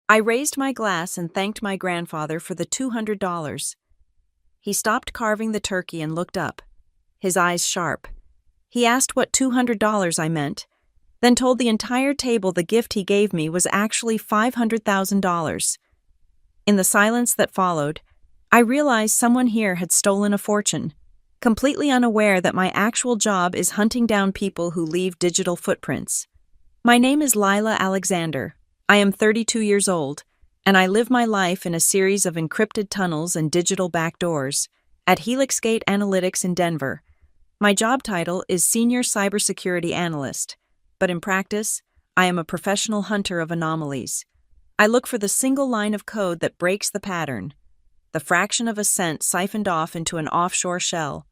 I raised my glass and thanked my grandfather for the $200. He stopped carving the turkey and looked up, his eyes sharp. He asked what $200 I meant, then told the entire table the gift he gave me was actually $500,000. In the silence that followed, I realized someone here had stolen a fortune, completely unaware that my actual job is hunting down people who leave digital footprints. My name is Lila Alexander. I am 32 years old, and I live my life in a series of encrypted tunnels and digital backdoors at HelixGate Analytics in Denver. My job title is Senior Cybersecurity Analyst, but in practice, I am a professional hunter of anomalies. I look for the single line of code that breaks the pattern, the fraction of a cent siphoned off into an offshore shell,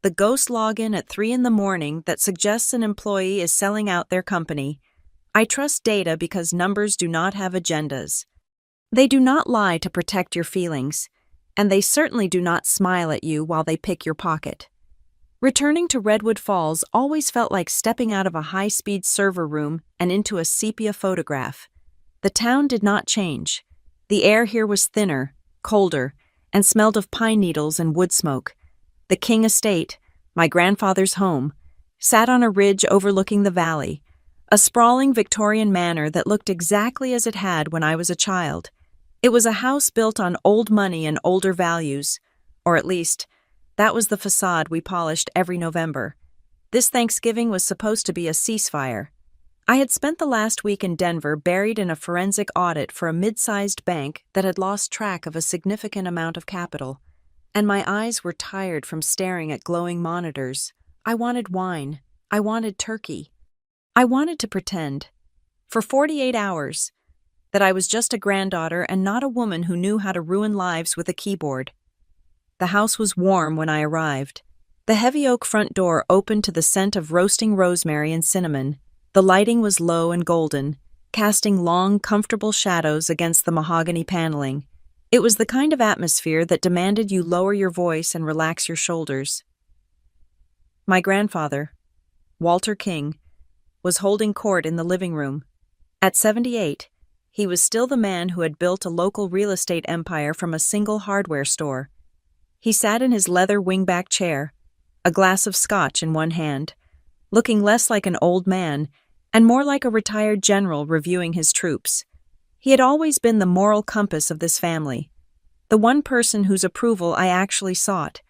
the ghost login at 3 a.m. that suggests an employee is selling out their company. I trust data because numbers do not have agendas. They do not lie to protect your feelings, and they certainly do not smile at you while they pick your pocket. Returning to Redwood Falls always felt like stepping out of a high-speed server room and into a sepia photograph. The town did not change. The air here was thinner, colder, and smelled of pine needles and wood smoke. The King Estate, my grandfather's home, sat on a ridge overlooking the valley, a sprawling Victorian manor that looked exactly as it had when I was a child. It was a house built on old money and older values, or at least, that was the facade we polished every November. This Thanksgiving was supposed to be a ceasefire. I had spent the last week in Denver buried in a forensic audit for a mid-sized bank that had lost track of a significant amount of capital, and my eyes were tired from staring at glowing monitors. I wanted wine. I wanted turkey. I wanted to pretend, for 48 hours, that I was just a granddaughter and not a woman who knew how to ruin lives with a keyboard. The house was warm when I arrived. The heavy oak front door opened to the scent of roasting rosemary and cinnamon. The lighting was low and golden, casting long, comfortable shadows against the mahogany paneling. It was the kind of atmosphere that demanded you lower your voice and relax your shoulders. My grandfather, Walter King, was holding court in the living room. At 78, he was still the man who had built a local real estate empire from a single hardware store. He sat in his leather wingback chair, a glass of scotch in one hand, looking less like an old man and more like a retired general reviewing his troops. He had always been the moral compass of this family, the one person whose approval I actually sought.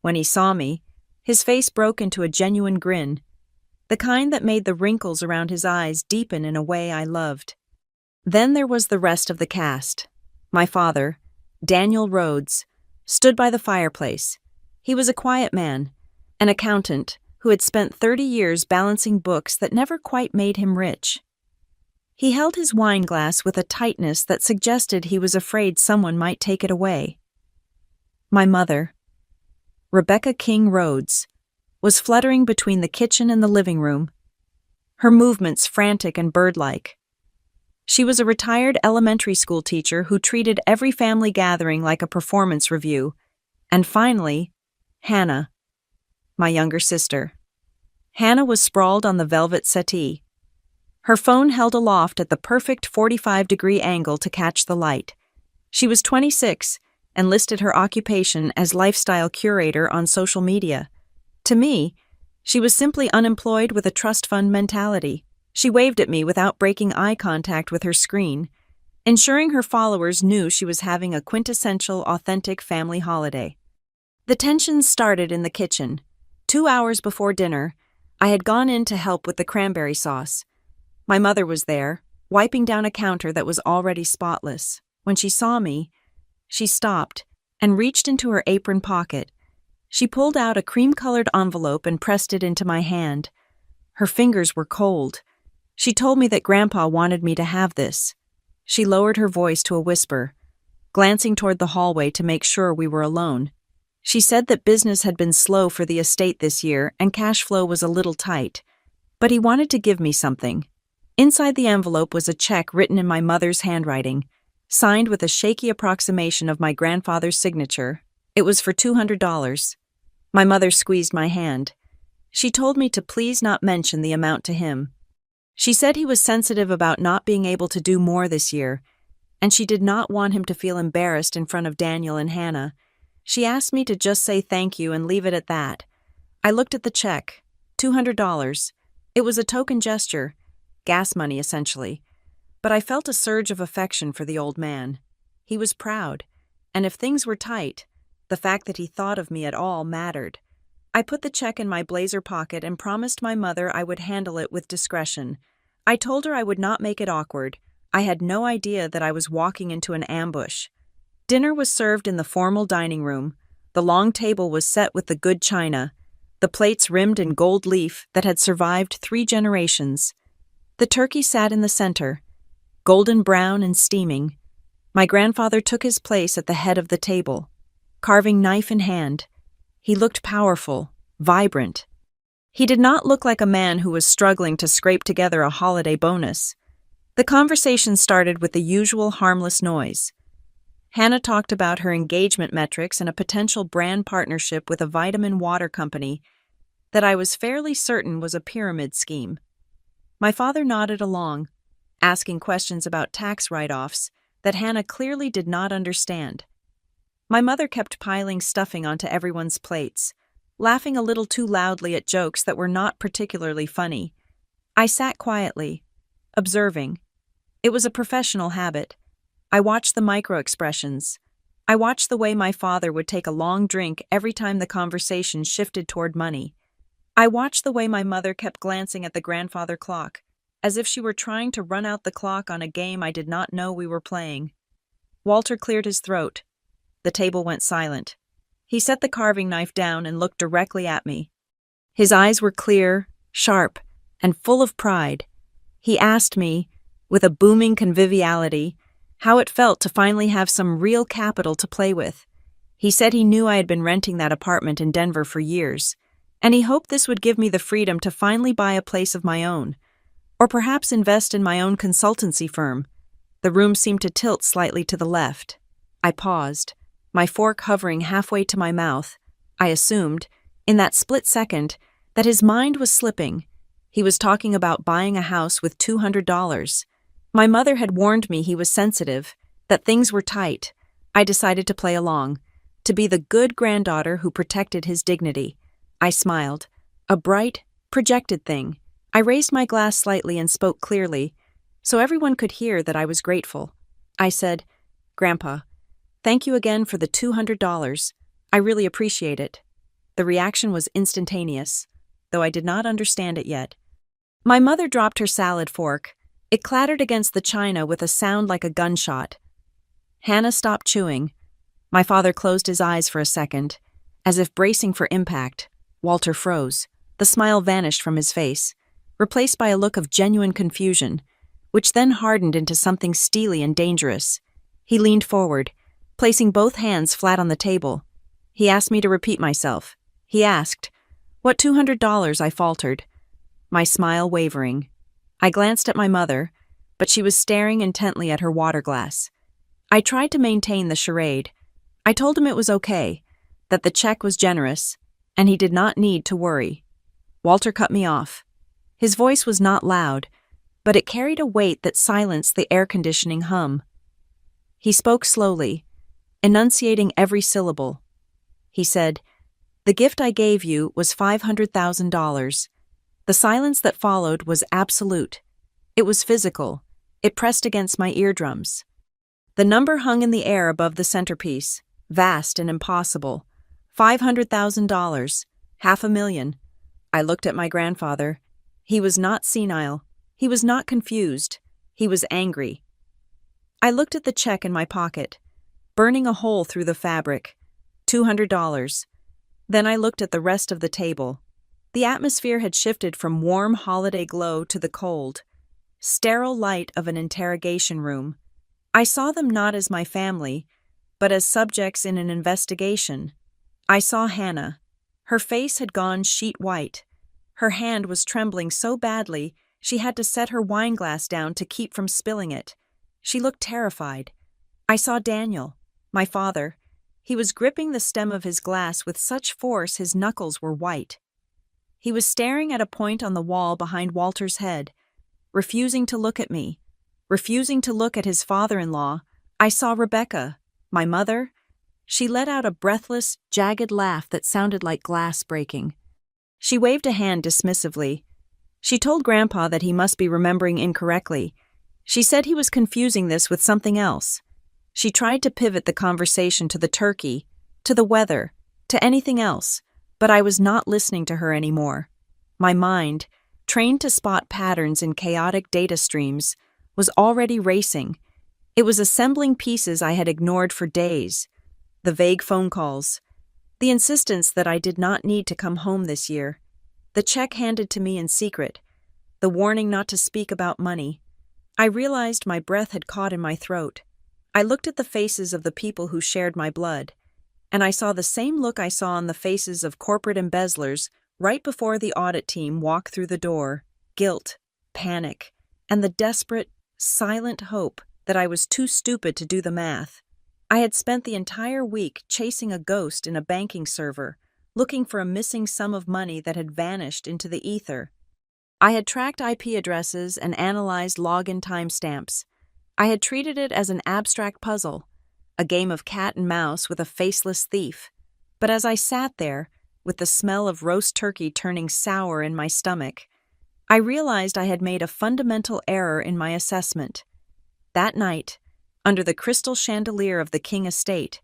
When he saw me, his face broke into a genuine grin, the kind that made the wrinkles around his eyes deepen in a way I loved. Then there was the rest of the cast. My father, Daniel Rhodes, stood by the fireplace. He was a quiet man, an accountant who had spent 30 years balancing books that never quite made him rich. He held his wine glass with a tightness that suggested he was afraid someone might take it away. My mother, Rebecca King Rhodes, was fluttering between the kitchen and the living room, her movements frantic and bird-like. She was a retired elementary school teacher who treated every family gathering like a performance review. And finally, Hannah, my younger sister. Hannah was sprawled on the velvet settee, her phone held aloft at the perfect 45-degree angle to catch the light. She was 26 and listed her occupation as lifestyle curator on social media. To me, she was simply unemployed with a trust fund mentality. She waved at me without breaking eye contact with her screen, ensuring her followers knew she was having a quintessential, authentic family holiday. The tension started in the kitchen. 2 hours before dinner, I had gone in to help with the cranberry sauce. My mother was there, wiping down a counter that was already spotless. When she saw me, she stopped and reached into her apron pocket. She pulled out a cream-colored envelope and pressed it into my hand. Her fingers were cold. She told me that Grandpa wanted me to have this. She lowered her voice to a whisper, glancing toward the hallway to make sure we were alone. She said that business had been slow for the estate this year and cash flow was a little tight, but he wanted to give me something. Inside the envelope was a check written in my mother's handwriting, signed with a shaky approximation of my grandfather's signature. It was for $200. My mother squeezed my hand. She told me to please not mention the amount to him. She said he was sensitive about not being able to do more this year, and she did not want him to feel embarrassed in front of Daniel and Hannah. She asked me to just say thank you and leave it at that. I looked at the check. $200. It was a token gesture, gas money essentially, but I felt a surge of affection for the old man. He was proud, and if things were tight, the fact that he thought of me at all mattered. I put the check in my blazer pocket and promised my mother I would handle it with discretion. I told her I would not make it awkward. I had no idea that I was walking into an ambush. Dinner was served in the formal dining room. The long table was set with the good china, the plates rimmed in gold leaf that had survived 3 generations. The turkey sat in the center, golden brown and steaming. My grandfather took his place at the head of the table, carving knife in hand. He looked powerful, vibrant. He did not look like a man who was struggling to scrape together a holiday bonus. The conversation started with the usual harmless noise. Hannah talked about her engagement metrics and a potential brand partnership with a vitamin water company that I was fairly certain was a pyramid scheme. My father nodded along, asking questions about tax write-offs that Hannah clearly did not understand. My mother kept piling stuffing onto everyone's plates, laughing a little too loudly at jokes that were not particularly funny. I sat quietly, observing. It was a professional habit. I watched the micro-expressions. I watched the way my father would take a long drink every time the conversation shifted toward money. I watched the way my mother kept glancing at the grandfather clock, as if she were trying to run out the clock on a game I did not know we were playing. Walter cleared his throat. The table went silent. He set the carving knife down and looked directly at me. His eyes were clear, sharp, and full of pride. He asked me, with a booming conviviality, how it felt to finally have some real capital to play with. He said he knew I had been renting that apartment in Denver for years, and he hoped this would give me the freedom to finally buy a place of my own, or perhaps invest in my own consultancy firm. The room seemed to tilt slightly to the left. I paused, my fork hovering halfway to my mouth. I assumed, in that split second, that his mind was slipping. He was talking about buying a house with $200. My mother had warned me he was sensitive, that things were tight. I decided to play along, to be the good granddaughter who protected his dignity. I smiled. A bright, projected thing. I raised my glass slightly and spoke clearly, so everyone could hear that I was grateful. I said, "Grandpa, thank you again for the $200. I really appreciate it." The reaction was instantaneous, though I did not understand it yet. My mother dropped her salad fork. It clattered against the china with a sound like a gunshot. Hannah stopped chewing. My father closed his eyes for a second, as if bracing for impact. Walter froze. The smile vanished from his face, replaced by a look of genuine confusion, which then hardened into something steely and dangerous. He leaned forward, placing both hands flat on the table. He asked me to repeat myself. He asked, "What $200?" I faltered, my smile wavering. I glanced at my mother, but she was staring intently at her water glass. I tried to maintain the charade. I told him it was okay, that the check was generous, and he did not need to worry. Walter cut me off. His voice was not loud, but it carried a weight that silenced the air conditioning hum. He spoke slowly, enunciating every syllable. He said, "The gift I gave you was $500,000. The silence that followed was absolute. It was physical. It pressed against my eardrums. The number hung in the air above the centerpiece, vast and impossible. $500,000, $500,000. I looked at my grandfather. He was not senile. He was not confused. He was angry. I looked at the check in my pocket, burning a hole through the fabric. $200. Then I looked at the rest of the table. The atmosphere had shifted from warm holiday glow to the cold, sterile light of an interrogation room. I saw them not as my family, but as subjects in an investigation. I saw Hannah. Her face had gone sheet white. Her hand was trembling so badly she had to set her wine glass down to keep from spilling it. She looked terrified. I saw Daniel, my father. He was gripping the stem of his glass with such force his knuckles were white. He was staring at a point on the wall behind Walter's head, refusing to look at me, refusing to look at his father-in-law, I saw Rebecca, my mother. She let out a breathless, jagged laugh that sounded like glass breaking. She waved a hand dismissively. She told Grandpa that he must be remembering incorrectly. She said he was confusing this with something else. She tried to pivot the conversation to the turkey, to the weather, to anything else, but I was not listening to her anymore. My mind, trained to spot patterns in chaotic data streams, was already racing. It was assembling pieces I had ignored for days. The vague phone calls, the insistence that I did not need to come home this year, the check handed to me in secret, the warning not to speak about money. I realized my breath had caught in my throat. I looked at the faces of the people who shared my blood, and I saw the same look I saw on the faces of corporate embezzlers right before the audit team walked through the door: guilt, panic, and the desperate, silent hope that I was too stupid to do the math. I had spent the entire week chasing a ghost in a banking server, looking for a missing sum of money that had vanished into the ether. I had tracked IP addresses and analyzed login timestamps. I had treated it as an abstract puzzle, a game of cat and mouse with a faceless thief. But as I sat there, with the smell of roast turkey turning sour in my stomach, I realized I had made a fundamental error in my assessment. That night, under the crystal chandelier of the King estate,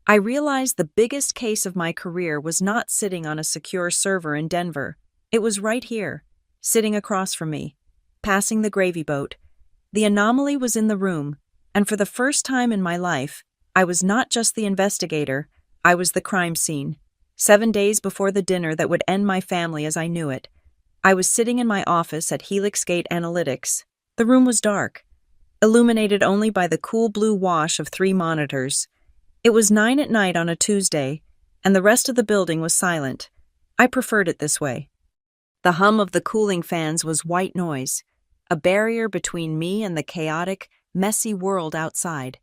I realized the biggest case of my career was not sitting on a secure server in Denver. It was right here, sitting across from me, passing the gravy boat. The anomaly was in the room, and for the first time in my life, I was not just the investigator, I was the crime scene. 7 days before the dinner that would end my family as I knew it, I was sitting in my office at Helix Gate Analytics. The room was dark, illuminated only by the cool blue wash of 3 monitors. It was 9 at night on a Tuesday, and the rest of the building was silent. I preferred it this way. The hum of the cooling fans was white noise, a barrier between me and the chaotic, messy world outside.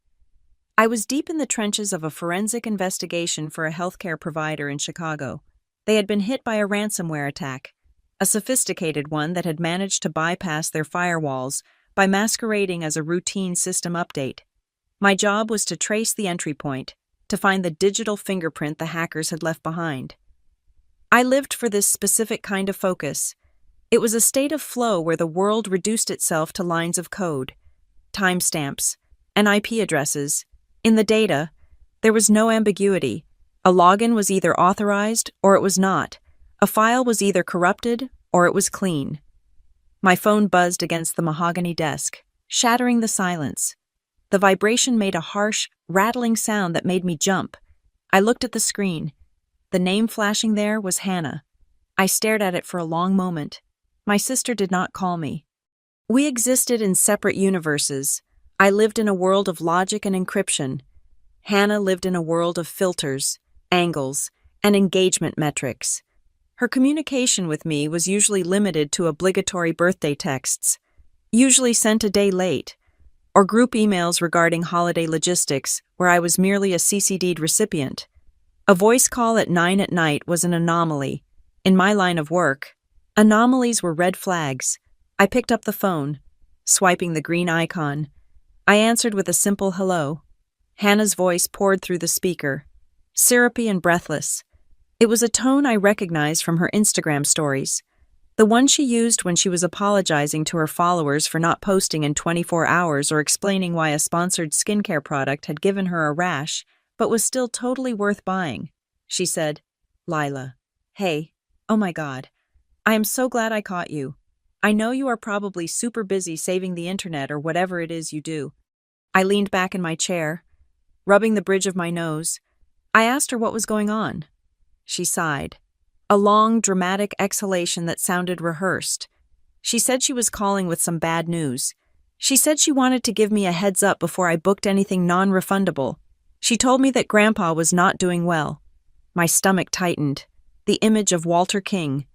I was deep in the trenches of a forensic investigation for a healthcare provider in Chicago. They had been hit by a ransomware attack, a sophisticated one that had managed to bypass their firewalls by masquerading as a routine system update. My job was to trace the entry point, to find the digital fingerprint the hackers had left behind. I lived for this specific kind of focus. It was a state of flow where the world reduced itself to lines of code, timestamps, and IP addresses. In the data, there was no ambiguity. A login was either authorized or it was not. A file was either corrupted or it was clean. My phone buzzed against the mahogany desk, shattering the silence. The vibration made a harsh, rattling sound that made me jump. I looked at the screen. The name flashing there was Hannah. I stared at it for a long moment. My sister did not call me. We existed in separate universes. I lived in a world of logic and encryption. Hannah lived in a world of filters, angles, and engagement metrics. Her communication with me was usually limited to obligatory birthday texts, usually sent a day late, or group emails regarding holiday logistics where I was merely a CC'd recipient. A voice call at 9 at night was an anomaly. In my line of work, anomalies were red flags. I picked up the phone, swiping the green icon. I answered with a simple hello. Hannah's voice poured through the speaker, syrupy and breathless. It was a tone I recognized from her Instagram stories, the one she used when she was apologizing to her followers for not posting in 24 hours or explaining why a sponsored skincare product had given her a rash but was still totally worth buying. She said, "Lila, hey, oh my God, I am so glad I caught you. I know you are probably super busy saving the internet or whatever it is you do." I leaned back in my chair, rubbing the bridge of my nose. I asked her what was going on. She sighed, a long, dramatic exhalation that sounded rehearsed. She said she was calling with some bad news. She said she wanted to give me a heads up before I booked anything non-refundable. She told me that Grandpa was not doing well. My stomach tightened. The image of Walter King,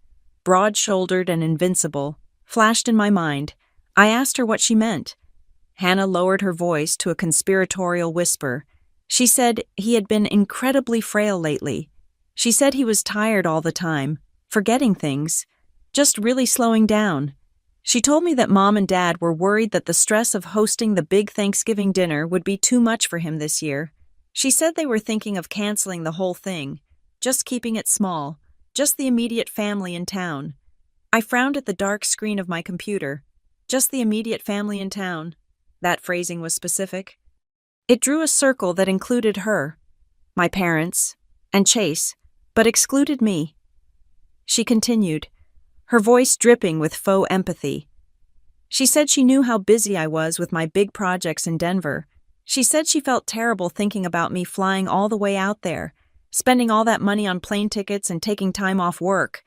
broad-shouldered and invincible, flashed in my mind. I asked her what she meant. Hannah lowered her voice to a conspiratorial whisper. She said he had been incredibly frail lately. She said he was tired all the time, forgetting things, just really slowing down. She told me that Mom and Dad were worried that the stress of hosting the big Thanksgiving dinner would be too much for him this year. She said they were thinking of canceling the whole thing, just keeping it small, just the immediate family in town. I frowned at the dark screen of my computer. Just the immediate family in town. That phrasing was specific. It drew a circle that included her, my parents, and Chase, but excluded me. She continued, her voice dripping with faux empathy. She said she knew how busy I was with my big projects in Denver. She said she felt terrible thinking about me flying all the way out there, spending all that money on plane tickets and taking time off work,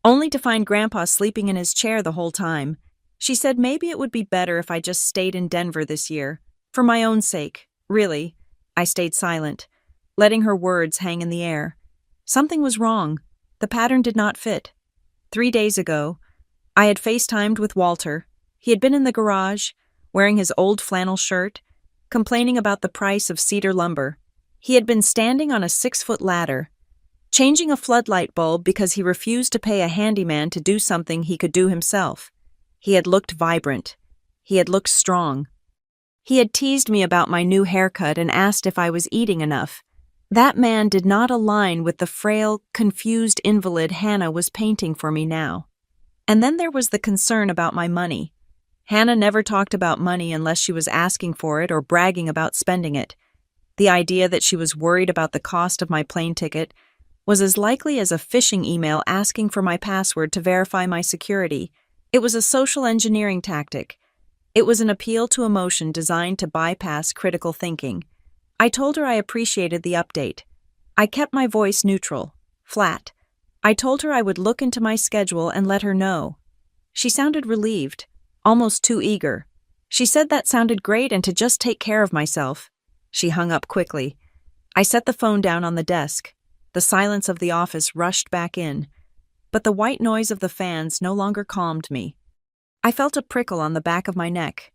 only to find Grandpa sleeping in his chair the whole time. She said maybe it would be better if I just stayed in Denver this year, for my own sake. Really, I stayed silent, letting her words hang in the air. Something was wrong. The pattern did not fit. 3 days ago, I had FaceTimed with Walter. He had been in the garage, wearing his old flannel shirt, complaining about the price of cedar lumber. He had been standing on a 6-foot ladder, changing a floodlight bulb because he refused to pay a handyman to do something he could do himself. He had looked vibrant. He had looked strong. He had teased me about my new haircut and asked if I was eating enough. That man did not align with the frail, confused invalid Hannah was painting for me now. And then there was the concern about my money. Hannah never talked about money unless she was asking for it or bragging about spending it. The idea that she was worried about the cost of my plane ticket was as likely as a phishing email asking for my password to verify my security. It was a social engineering tactic. It was an appeal to emotion designed to bypass critical thinking. I told her I appreciated the update. I kept my voice neutral, flat. I told her I would look into my schedule and let her know. She sounded relieved, almost too eager. She said that sounded great and to just take care of myself. She hung up quickly. I set the phone down on the desk. The silence of the office rushed back in, but the white noise of the fans no longer calmed me. I felt a prickle on the back of my neck.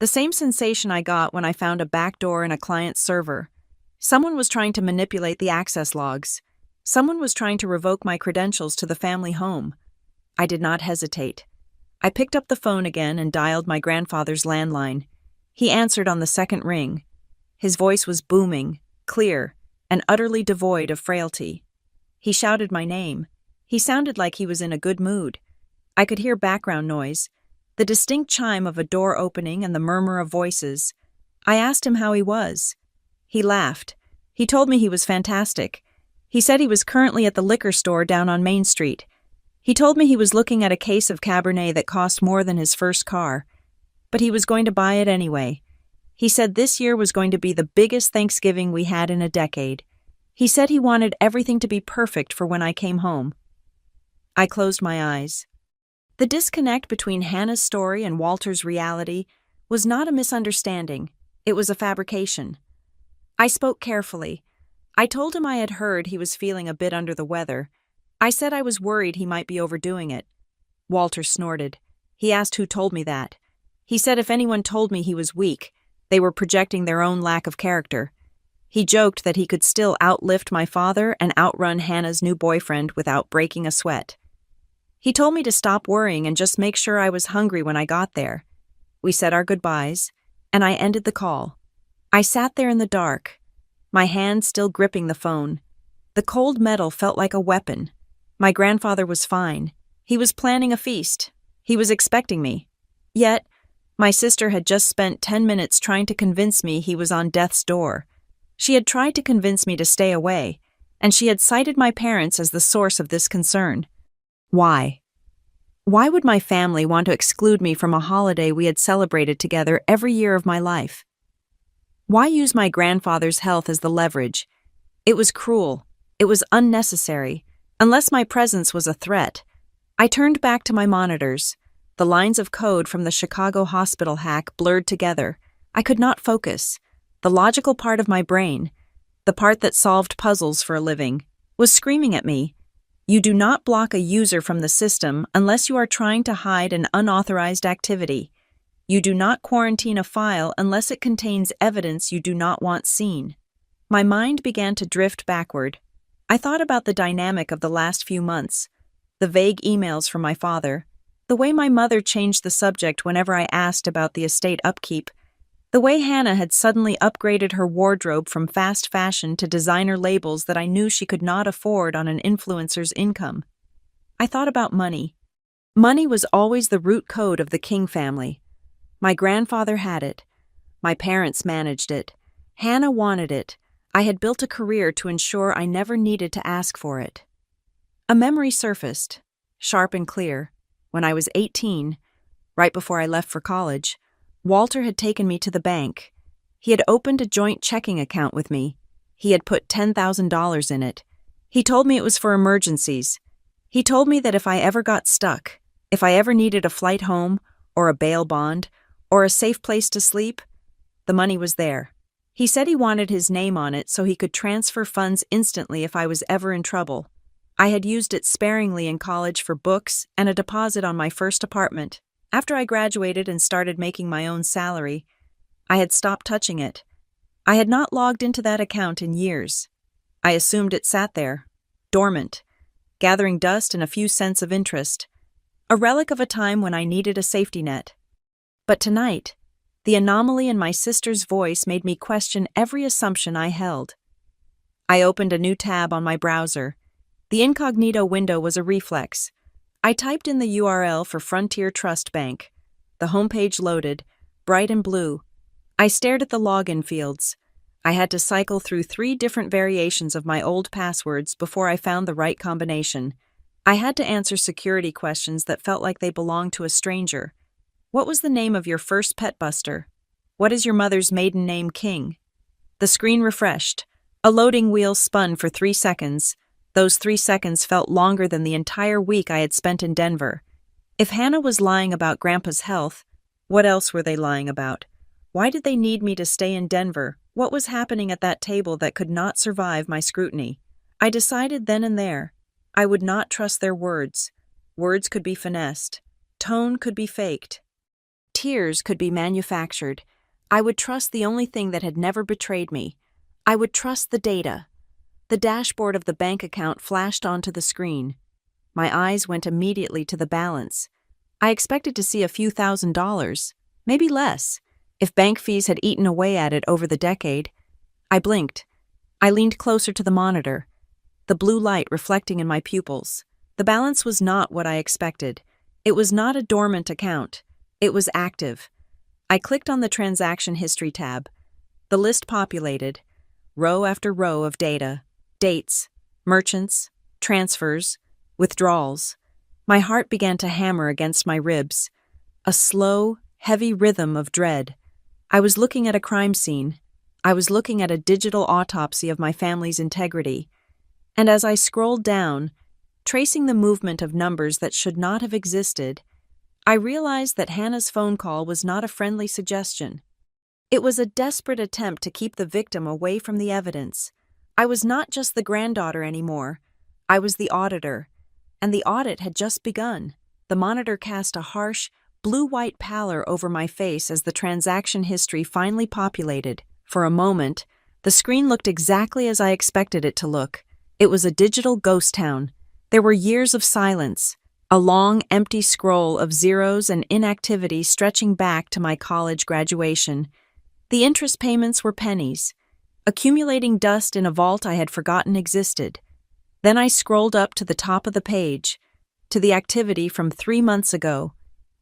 The same sensation I got when I found a backdoor in a client's server. Someone was trying to manipulate the access logs. Someone was trying to revoke my credentials to the family home. I did not hesitate. I picked up the phone again and dialed my grandfather's landline. He answered on the second ring. His voice was booming, clear, and utterly devoid of frailty. He shouted my name. He sounded like he was in a good mood. I could hear background noise, the distinct chime of a door opening and the murmur of voices. I asked him how he was. He laughed. He told me he was fantastic. He said he was currently at the liquor store down on Main Street. He told me he was looking at a case of Cabernet that cost more than his first car, but he was going to buy it anyway. He said this year was going to be the biggest Thanksgiving we had in a decade. He said he wanted everything to be perfect for when I came home. I closed my eyes. The disconnect between Hannah's story and Walter's reality was not a misunderstanding. It was a fabrication. I spoke carefully. I told him I had heard he was feeling a bit under the weather. I said I was worried he might be overdoing it. Walter snorted. He asked who told me that. He said if anyone told me he was weak, they were projecting their own lack of character. He joked that he could still outlift my father and outrun Hannah's new boyfriend without breaking a sweat. He told me to stop worrying and just make sure I was hungry when I got there. We said our goodbyes, and I ended the call. I sat there in the dark, my hand still gripping the phone. The cold metal felt like a weapon. My grandfather was fine. He was planning a feast. He was expecting me. Yet, my sister had just spent 10 minutes trying to convince me he was on death's door. She had tried to convince me to stay away, and she had cited my parents as the source of this concern. Why? Why would my family want to exclude me from a holiday we had celebrated together every year of my life? Why use my grandfather's health as the leverage? It was cruel. It was unnecessary. Unless my presence was a threat. I turned back to my monitors. The lines of code from the Chicago hospital hack blurred together. I could not focus. The logical part of my brain, the part that solved puzzles for a living, was screaming at me. You do not block a user from the system unless you are trying to hide an unauthorized activity. You do not quarantine a file unless it contains evidence you do not want seen. My mind began to drift backward. I thought about the dynamic of the last few months, the vague emails from my father, The way my mother changed the subject whenever I asked about the estate upkeep. The way Hannah had suddenly upgraded her wardrobe from fast fashion to designer labels that I knew she could not afford on an influencer's income. I thought about money. Money was always the root code of the King family. My grandfather had it. My parents managed it. Hannah wanted it. I had built a career to ensure I never needed to ask for it. A memory surfaced, sharp and clear. When I was 18, right before I left for college, Walter had taken me to the bank. He had opened a joint checking account with me. He had put $10,000 in it. He told me it was for emergencies. He told me that if I ever got stuck, if I ever needed a flight home, or a bail bond, or a safe place to sleep, the money was there. He said he wanted his name on it so he could transfer funds instantly if I was ever in trouble. I had used it sparingly in college for books and a deposit on my first apartment. After I graduated and started making my own salary, I had stopped touching it. I had not logged into that account in years. I assumed it sat there, dormant, gathering dust and a few cents of interest, a relic of a time when I needed a safety net. But tonight, the anomaly in my sister's voice made me question every assumption I held. I opened a new tab on my browser. The incognito window was a reflex. I typed in the URL for Frontier Trust Bank. The homepage loaded, bright and blue. I stared at the login fields. I had to cycle through 3 different variations of my old passwords before I found the right combination. I had to answer security questions that felt like they belonged to a stranger. What was the name of your first pet buster? What is your mother's maiden name, King? The screen refreshed. A loading wheel spun for 3 seconds. Those 3 seconds felt longer than the entire week I had spent in Denver. If Hannah was lying about Grandpa's health, what else were they lying about? Why did they need me to stay in Denver? What was happening at that table that could not survive my scrutiny? I decided then and there, I would not trust their words. Words could be finessed. Tone could be faked. Tears could be manufactured. I would trust the only thing that had never betrayed me. I would trust the data. The dashboard of the bank account flashed onto the screen. My eyes went immediately to the balance. I expected to see a few $1,000s, maybe less, if bank fees had eaten away at it over the decade. I blinked. I leaned closer to the monitor, the blue light reflecting in my pupils. The balance was not what I expected. It was not a dormant account. It was active. I clicked on the transaction history tab. The list populated, row after row of data. Dates, merchants, transfers, withdrawals. My heart began to hammer against my ribs. A slow, heavy rhythm of dread. I was looking at a crime scene. I was looking at a digital autopsy of my family's integrity. And as I scrolled down, tracing the movement of numbers that should not have existed, I realized that Hannah's phone call was not a friendly suggestion. It was a desperate attempt to keep the victim away from the evidence. I was not just the granddaughter anymore. I was the auditor, and the audit had just begun. The monitor cast a harsh, blue-white pallor over my face as the transaction history finally populated. For a moment, the screen looked exactly as I expected it to look. It was a digital ghost town. There were years of silence, a long, empty scroll of zeros and inactivity stretching back to my college graduation. The interest payments were pennies, accumulating dust in a vault I had forgotten existed. Then I scrolled up to the top of the page, to the activity from 3 months ago.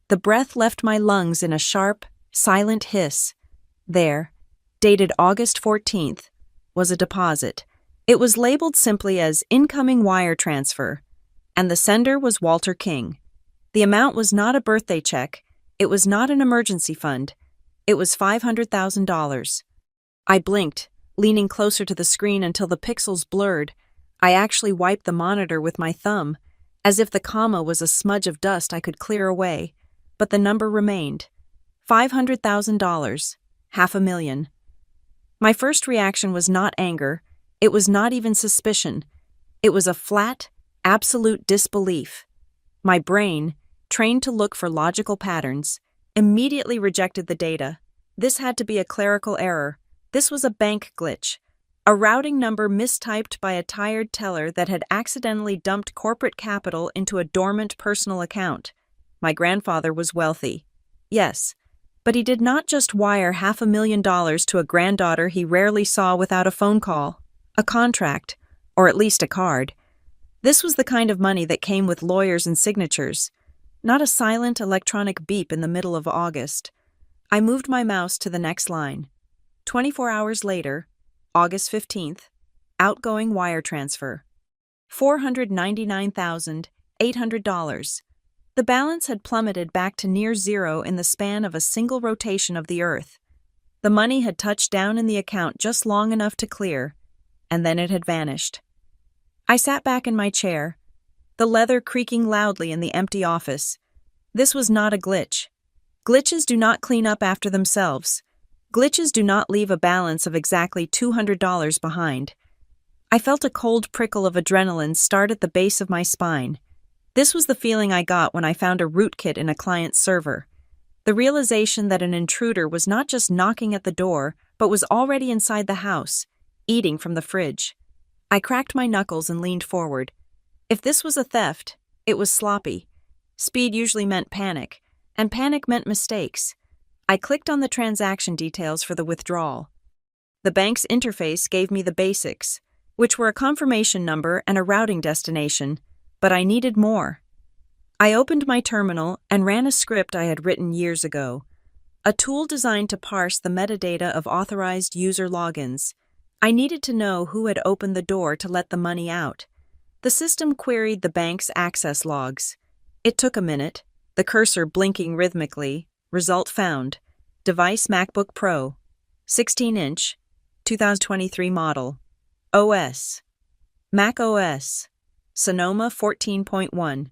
The breath left my lungs in a sharp, silent hiss. There, dated August 14th, was a deposit. It was labeled simply as incoming wire transfer, and the sender was Walter King. The amount was not a birthday check. It was not an emergency fund. It was $500,000. I blinked, leaning closer to the screen until the pixels blurred. I actually wiped the monitor with my thumb, as if the comma was a smudge of dust I could clear away, but the number remained. $500,000, $500,000. My first reaction was not anger. It was not even suspicion. It was a flat, absolute disbelief. My brain, trained to look for logical patterns, immediately rejected the data. This had to be a clerical error. This was a bank glitch, a routing number mistyped by a tired teller that had accidentally dumped corporate capital into a dormant personal account. My grandfather was wealthy. Yes, but he did not just wire $500,000 to a granddaughter he rarely saw without a phone call, a contract, or at least a card. This was the kind of money that came with lawyers and signatures, not a silent electronic beep in the middle of August. I moved my mouse to the next line. 24 hours later, August 15th, outgoing wire transfer. $499,800. The balance had plummeted back to near zero in the span of a single rotation of the Earth. The money had touched down in the account just long enough to clear, and then it had vanished. I sat back in my chair, the leather creaking loudly in the empty office. This was not a glitch. Glitches do not clean up after themselves. Glitches do not leave a balance of exactly $200 behind. I felt a cold prickle of adrenaline start at the base of my spine. This was the feeling I got when I found a rootkit in a client's server. The realization that an intruder was not just knocking at the door, but was already inside the house, eating from the fridge. I cracked my knuckles and leaned forward. If this was a theft, it was sloppy. Speed usually meant panic, and panic meant mistakes. I clicked on the transaction details for the withdrawal. The bank's interface gave me the basics, which were a confirmation number and a routing destination, but I needed more. I opened my terminal and ran a script I had written years ago, a tool designed to parse the metadata of authorized user logins. I needed to know who had opened the door to let the money out. The system queried the bank's access logs. It took a minute, the cursor blinking rhythmically. Result found. Device MacBook Pro, 16-inch, 2023 model. OS. Mac OS. Sonoma 14.1.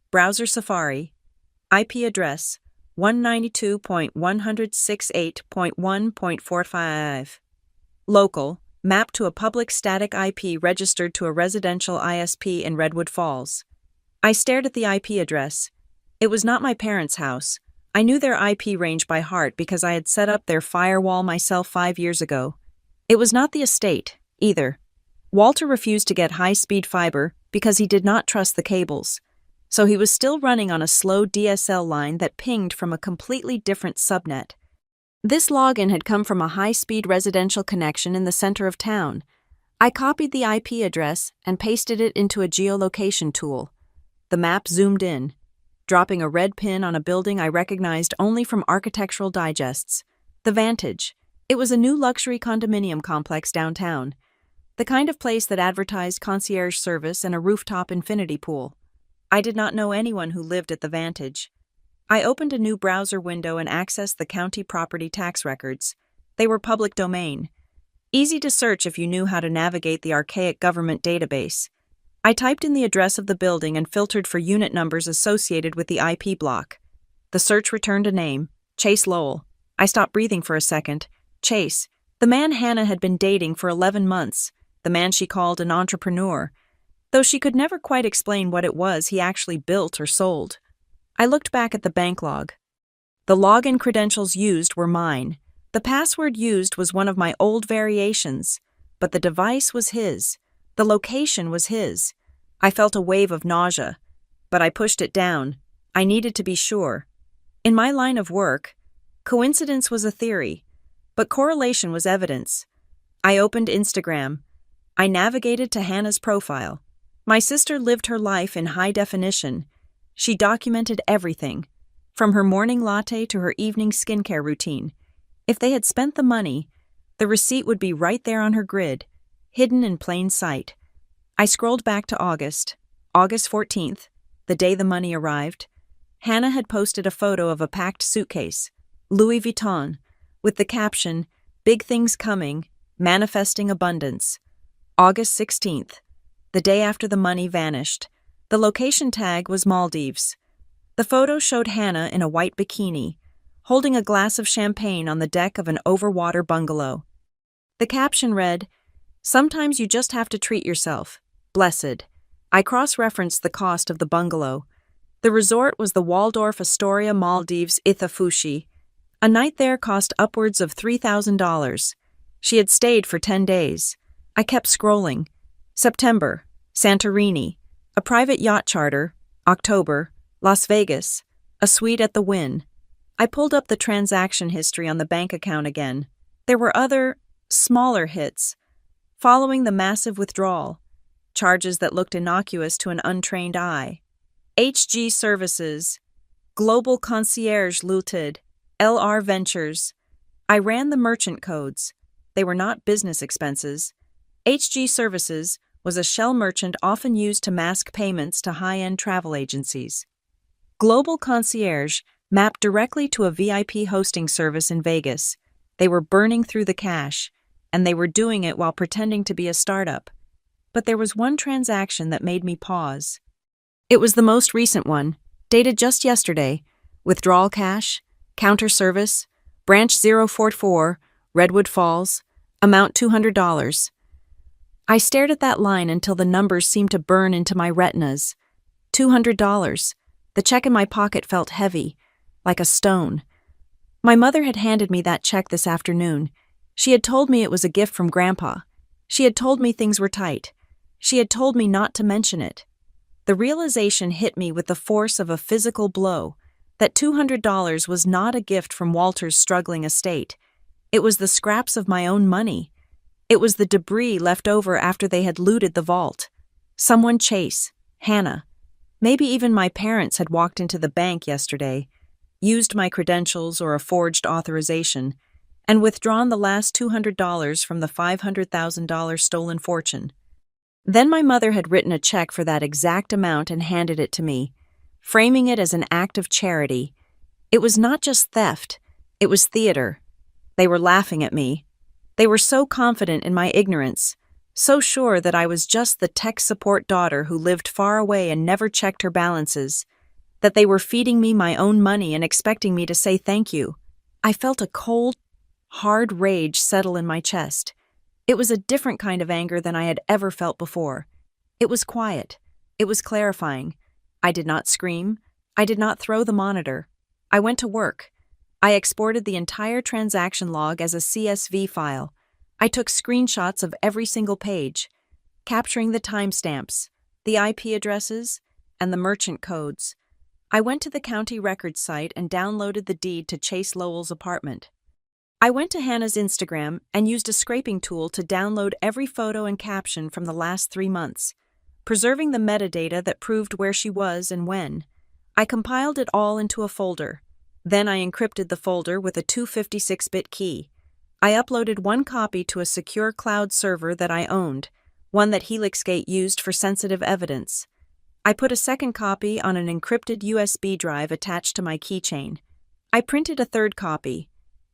Browser Safari. IP address 192.168.1.45. Local, mapped to a public static IP registered to a residential ISP in Redwood Falls. I stared at the IP address. It was not my parents' house. I knew their IP range by heart because I had set up their firewall myself 5 years ago. It was not the estate, either. Walter refused to get high-speed fiber because he did not trust the cables, so he was still running on a slow DSL line that pinged from a completely different subnet. This login had come from a high-speed residential connection in the center of town. I copied the IP address and pasted it into a geolocation tool. The map zoomed in, dropping a red pin on a building I recognized only from architectural digests. The Vantage. It was a new luxury condominium complex downtown, the kind of place that advertised concierge service and a rooftop infinity pool. I did not know anyone who lived at the Vantage. I opened a new browser window and accessed the county property tax records. They were public domain. Easy to search if you knew how to navigate the archaic government database. I typed in the address of the building and filtered for unit numbers associated with the IP block. The search returned a name, Chase Lowell. I stopped breathing for a second. Chase, the man Hannah had been dating for 11 months, the man she called an entrepreneur, though she could never quite explain what it was he actually built or sold. I looked back at the bank log. The login credentials used were mine. The password used was one of my old variations, but the device was his. The location was his. I felt a wave of nausea, but I pushed it down. I needed to be sure. In my line of work, coincidence was a theory, but correlation was evidence. I opened Instagram. I navigated to Hannah's profile. My sister lived her life in high definition. She documented everything, from her morning latte to her evening skincare routine. If they had spent the money, the receipt would be right there on her grid, hidden in plain sight. I scrolled back to August 14th, the day the money arrived. Hannah had posted a photo of a packed suitcase, Louis Vuitton, with the caption, "Big things coming, manifesting abundance." August 16th, the day after the money vanished. The location tag was Maldives. The photo showed Hannah in a white bikini, holding a glass of champagne on the deck of an overwater bungalow. The caption read, "Sometimes you just have to treat yourself. Blessed." I cross-referenced the cost of the bungalow. The resort was the Waldorf Astoria Maldives Ithafushi. A night there cost upwards of $3,000. She had stayed for 10 days. I kept scrolling. September, Santorini. A private yacht charter, October, Las Vegas. A suite at the Wynn. I pulled up the transaction history on the bank account again. There were other, smaller hits, following the massive withdrawal, charges that looked innocuous to an untrained eye. HG Services, Global Concierge Limited, LR Ventures. I ran the merchant codes. They were not business expenses. HG Services was a shell merchant often used to mask payments to high-end travel agencies. Global Concierge mapped directly to a VIP hosting service in Vegas. They were burning through the cash, and they were doing it while pretending to be a startup. But there was one transaction that made me pause. It was the most recent one, dated just yesterday. Withdrawal cash, counter service, branch 044, Redwood Falls, amount $200. I stared at that line until the numbers seemed to burn into my retinas. $200. The check in my pocket felt heavy, like a stone. My mother had handed me that check this afternoon. She had told me it was a gift from Grandpa. She had told me things were tight. She had told me not to mention it. The realization hit me with the force of a physical blow, that $200 was not a gift from Walter's struggling estate. It was the scraps of my own money. It was the debris left over after they had looted the vault. Someone, Chase, Hannah, maybe even my parents had walked into the bank yesterday, used my credentials or a forged authorization, and withdrawn the last $200 from the $500,000 stolen fortune. Then my mother had written a check for that exact amount and handed it to me, framing it as an act of charity. It was not just theft, it was theater. They were laughing at me. They were so confident in my ignorance, so sure that I was just the tech support daughter who lived far away and never checked her balances, that they were feeding me my own money and expecting me to say thank you. I felt a cold, hard rage settle in my chest. It was a different kind of anger than I had ever felt before. It was quiet. It was clarifying. I did not scream. I did not throw the monitor. I went to work. I exported the entire transaction log as a CSV file. I took screenshots of every single page, capturing the timestamps, the IP addresses, and the merchant codes. I went to the county records site and downloaded the deed to Chase Lowell's apartment. I went to Hannah's Instagram and used a scraping tool to download every photo and caption from the last 3 months, preserving the metadata that proved where she was and when. I compiled it all into a folder. Then I encrypted the folder with a 256-bit key. I uploaded one copy to a secure cloud server that I owned, one that HelixGate used for sensitive evidence. I put a second copy on an encrypted USB drive attached to my keychain. I printed a third copy,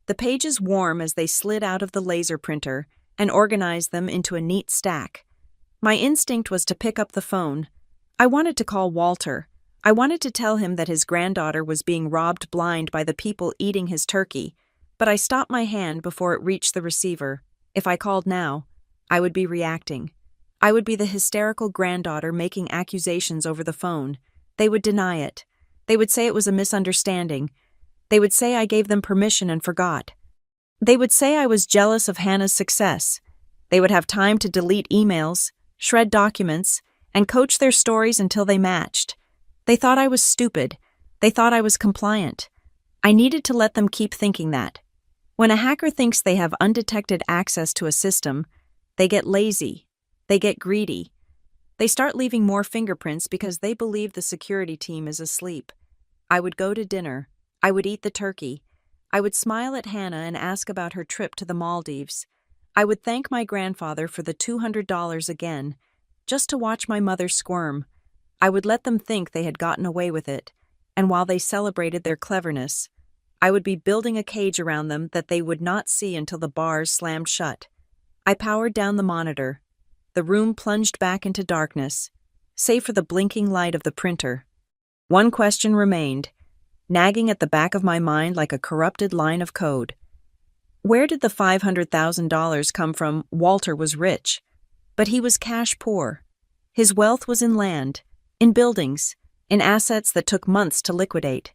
the pages warm as they slid out of the laser printer, and organized them into a neat stack. My instinct was to pick up the phone. I wanted to call Walter. I wanted to tell him that his granddaughter was being robbed blind by the people eating his turkey, but I stopped my hand before it reached the receiver. If I called now, I would be reacting. I would be the hysterical granddaughter making accusations over the phone. They would deny it. They would say it was a misunderstanding. They would say I gave them permission and forgot. They would say I was jealous of Hannah's success. They would have time to delete emails, shred documents, and coach their stories until they matched. They thought I was stupid. They thought I was compliant. I needed to let them keep thinking that. When a hacker thinks they have undetected access to a system, they get lazy. They get greedy. They start leaving more fingerprints because they believe the security team is asleep. I would go to dinner. I would eat the turkey. I would smile at Hannah and ask about her trip to the Maldives. I would thank my grandfather for the $200 again, just to watch my mother squirm. I would let them think they had gotten away with it, and while they celebrated their cleverness, I would be building a cage around them that they would not see until the bars slammed shut. I powered down the monitor. The room plunged back into darkness, save for the blinking light of the printer. One question remained, nagging at the back of my mind like a corrupted line of code. Where did the $500,000 come from? Walter was rich, but he was cash poor. His wealth was in land, in buildings, in assets that took months to liquidate.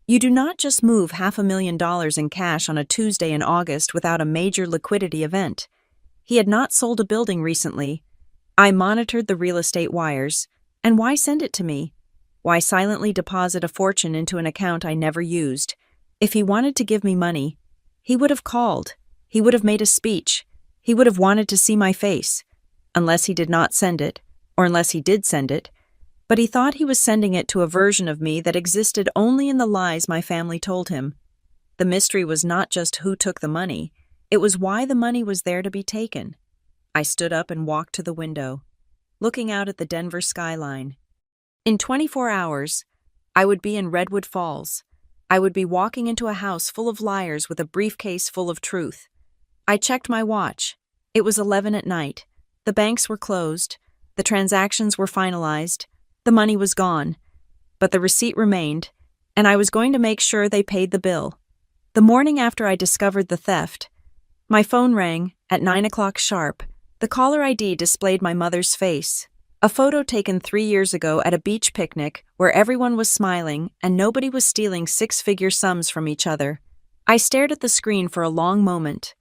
You do not just move $500,000 in cash on a Tuesday in August without a major liquidity event. He had not sold a building recently. I monitored the real estate wires. And why send it to me? Why silently deposit a fortune into an account I never used? If he wanted to give me money, he would have called. He would have made a speech. He would have wanted to see my face. Unless he did not send it, or unless he did send it. But he thought he was sending it to a version of me that existed only in the lies my family told him. The mystery was not just who took the money, it was why the money was there to be taken. I stood up and walked to the window, looking out at the Denver skyline. In 24 hours, I would be in Redwood Falls. I would be walking into a house full of liars with a briefcase full of truth. I checked my watch. It was 11 at night. The banks were closed. The transactions were finalized. The money was gone. But the receipt remained, and I was going to make sure they paid the bill. The morning after I discovered the theft, my phone rang at 9 o'clock sharp. The caller ID displayed my mother's face. A photo taken 3 years ago at a beach picnic where everyone was smiling and nobody was stealing six-figure sums from each other. I stared at the screen for a long moment,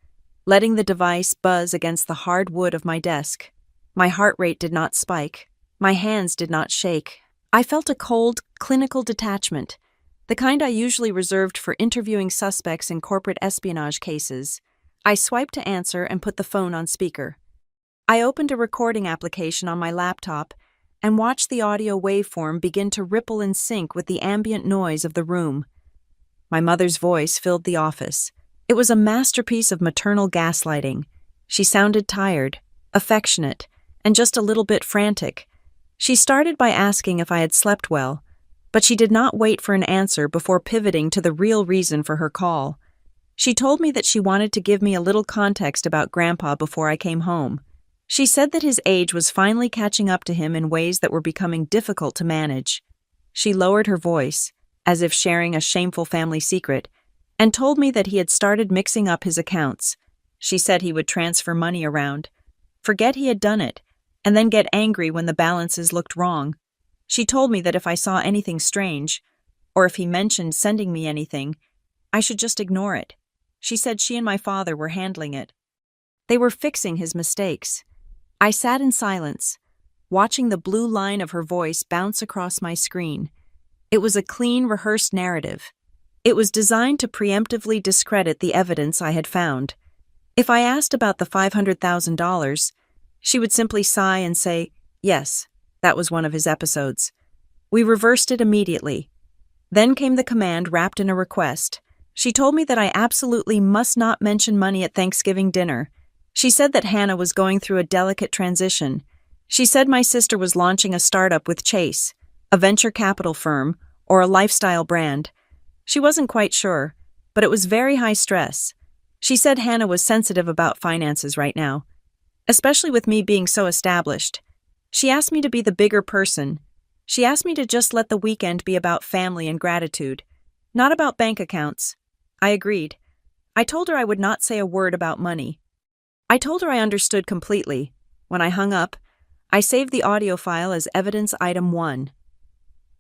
letting the device buzz against the hard wood of my desk. My heart rate did not spike. My hands did not shake. I felt a cold, clinical detachment, the kind I usually reserved for interviewing suspects in corporate espionage cases. I swiped to answer and put the phone on speaker. I opened a recording application on my laptop and watched the audio waveform begin to ripple in sync with the ambient noise of the room. My mother's voice filled the office. It was a masterpiece of maternal gaslighting. She sounded tired, affectionate, and just a little bit frantic. She started by asking if I had slept well, but she did not wait for an answer before pivoting to the real reason for her call. She told me that she wanted to give me a little context about Grandpa before I came home. She said that his age was finally catching up to him in ways that were becoming difficult to manage. She lowered her voice, as if sharing a shameful family secret, and told me that he had started mixing up his accounts. She said he would transfer money around, forget he had done it, and then get angry when the balances looked wrong. She told me that if I saw anything strange, or if he mentioned sending me anything, I should just ignore it. She said she and my father were handling it. They were fixing his mistakes. I sat in silence, watching the blue line of her voice bounce across my screen. It was a clean, rehearsed narrative. It was designed to preemptively discredit the evidence I had found. If I asked about the $500,000, she would simply sigh and say, "Yes, that was one of his episodes." We reversed it immediately. Then came the command wrapped in a request. She told me that I absolutely must not mention money at Thanksgiving dinner. She said that Hannah was going through a delicate transition. She said my sister was launching a startup with Chase, a venture capital firm, or a lifestyle brand. She wasn't quite sure, but it was very high stress. She said Hannah was sensitive about finances right now, especially with me being so established. She asked me to be the bigger person. She asked me to just let the weekend be about family and gratitude, not about bank accounts. I agreed. I told her I would not say a word about money. I told her I understood completely. When I hung up, I saved the audio file as evidence item 1.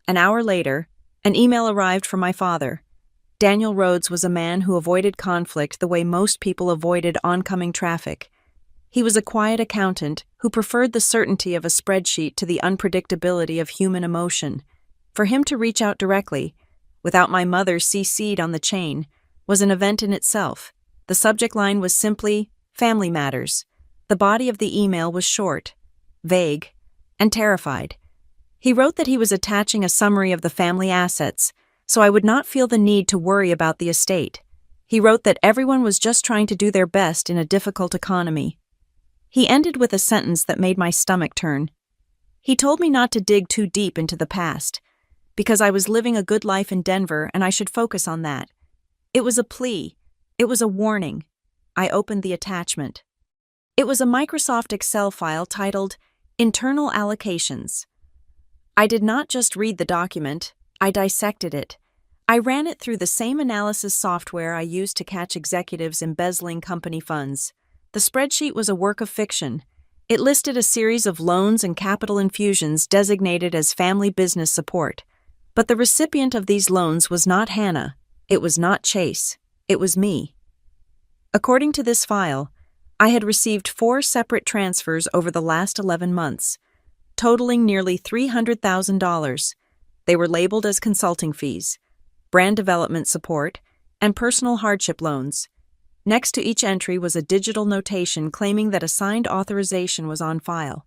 An hour later, an email arrived from my father. Daniel Rhodes was a man who avoided conflict the way most people avoided oncoming traffic. He was a quiet accountant who preferred the certainty of a spreadsheet to the unpredictability of human emotion. For him to reach out directly, without my mother CC'd on the chain, was an event in itself. The subject line was simply, "Family Matters." The body of the email was short, vague, and terrified. He wrote that he was attaching a summary of the family assets, so I would not feel the need to worry about the estate. He wrote that everyone was just trying to do their best in a difficult economy. He ended with a sentence that made my stomach turn. He told me not to dig too deep into the past, because I was living a good life in Denver and I should focus on that. It was a plea. It was a warning. I opened the attachment. It was a Microsoft Excel file titled Internal Allocations. I did not just read the document, I dissected it. I ran it through the same analysis software I used to catch executives embezzling company funds. The spreadsheet was a work of fiction. It listed a series of loans and capital infusions designated as family business support. But the recipient of these loans was not Hannah. It was not Chase. It was me. According to this file, I had received 4 separate transfers over the last 11 months, totaling nearly $300,000. They were labeled as consulting fees, brand development support, and personal hardship loans. Next to each entry was a digital notation claiming that a signed authorization was on file.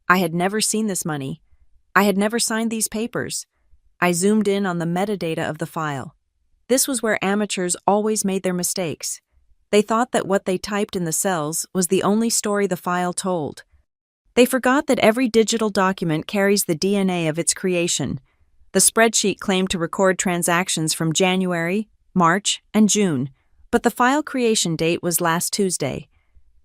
I had never seen this money. I had never signed these papers. I zoomed in on the metadata of the file. This was where amateurs always made their mistakes. They thought that what they typed in the cells was the only story the file told. They forgot that every digital document carries the DNA of its creation. The spreadsheet claimed to record transactions from January, March, and June, but the file creation date was last Tuesday.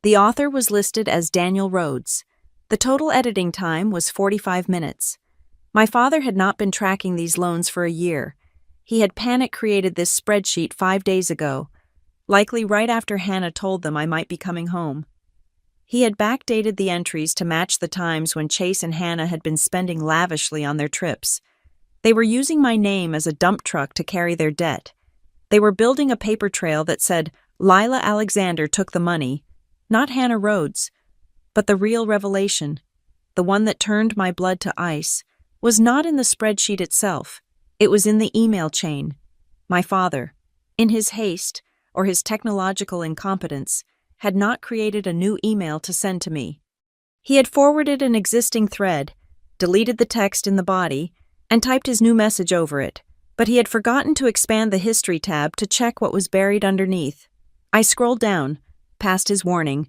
The author was listed as Daniel Rhodes. The total editing time was 45 minutes. My father had not been tracking these loans for a year. He had panic-created this spreadsheet 5 days ago, likely right after Hannah told them I might be coming home. He had backdated the entries to match the times when Chase and Hannah had been spending lavishly on their trips. They were using my name as a dump truck to carry their debt. They were building a paper trail that said Lila Alexander took the money, not Hannah Rhodes. But the real revelation, the one that turned my blood to ice, was not in the spreadsheet itself. It was in the email chain. My father, in his haste or his technological incompetence, had not created a new email to send to me. He had forwarded an existing thread, deleted the text in the body, and typed his new message over it, but he had forgotten to expand the history tab to check what was buried underneath. I scrolled down, past his warning,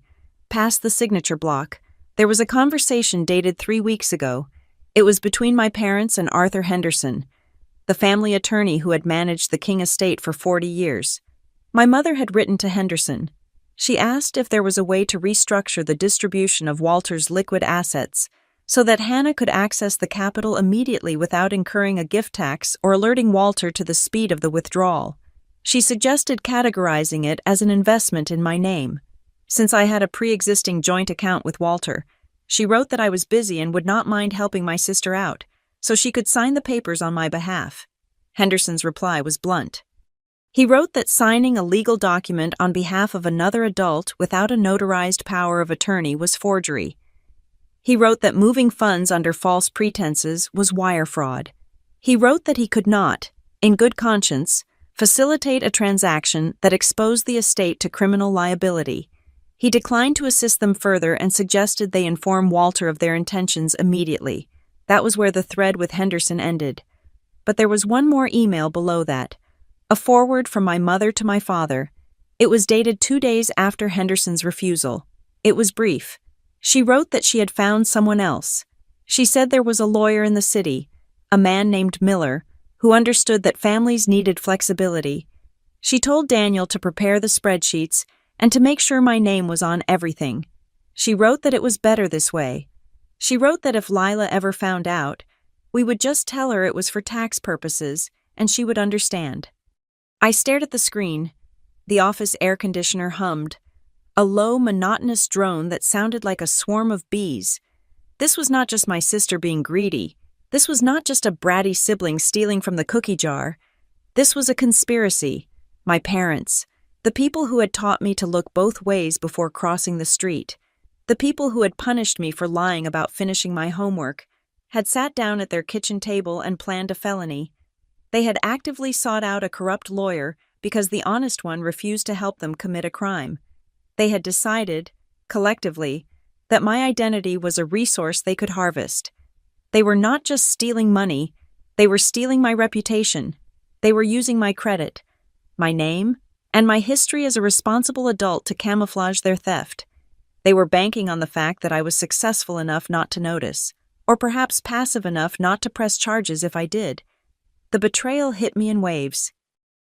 past the signature block. There was a conversation dated 3 weeks ago. It was between my parents and Arthur Henderson, the family attorney who had managed the King estate for 40 years. My mother had written to Henderson. She asked if there was a way to restructure the distribution of Walter's liquid assets so that Hannah could access the capital immediately without incurring a gift tax or alerting Walter to the speed of the withdrawal. She suggested categorizing it as an investment in my name. Since I had a pre-existing joint account with Walter, she wrote that I was busy and would not mind helping my sister out, so she could sign the papers on my behalf. Henderson's reply was blunt. He wrote that signing a legal document on behalf of another adult without a notarized power of attorney was forgery. He wrote that moving funds under false pretenses was wire fraud. He wrote that he could not, in good conscience, facilitate a transaction that exposed the estate to criminal liability. He declined to assist them further and suggested they inform Walter of their intentions immediately. That was where the thread with Henderson ended. But there was one more email below that, a forward from my mother to my father. It was dated 2 days after Henderson's refusal. It was brief. She wrote that she had found someone else. She said there was a lawyer in the city, a man named Miller, who understood that families needed flexibility. She told Daniel to prepare the spreadsheets and to make sure my name was on everything. She wrote that it was better this way. She wrote that if Lila ever found out, we would just tell her it was for tax purposes and she would understand. I stared at the screen. The office air conditioner hummed, a low, monotonous drone that sounded like a swarm of bees. This was not just my sister being greedy. This was not just a bratty sibling stealing from the cookie jar. This was a conspiracy. My parents, the people who had taught me to look both ways before crossing the street, the people who had punished me for lying about finishing my homework, had sat down at their kitchen table and planned a felony. They had actively sought out a corrupt lawyer because the honest one refused to help them commit a crime. They had decided, collectively, that my identity was a resource they could harvest. They were not just stealing money, they were stealing my reputation. They were using my credit, my name, and my history as a responsible adult to camouflage their theft. They were banking on the fact that I was successful enough not to notice, or perhaps passive enough not to press charges if I did. The betrayal hit me in waves.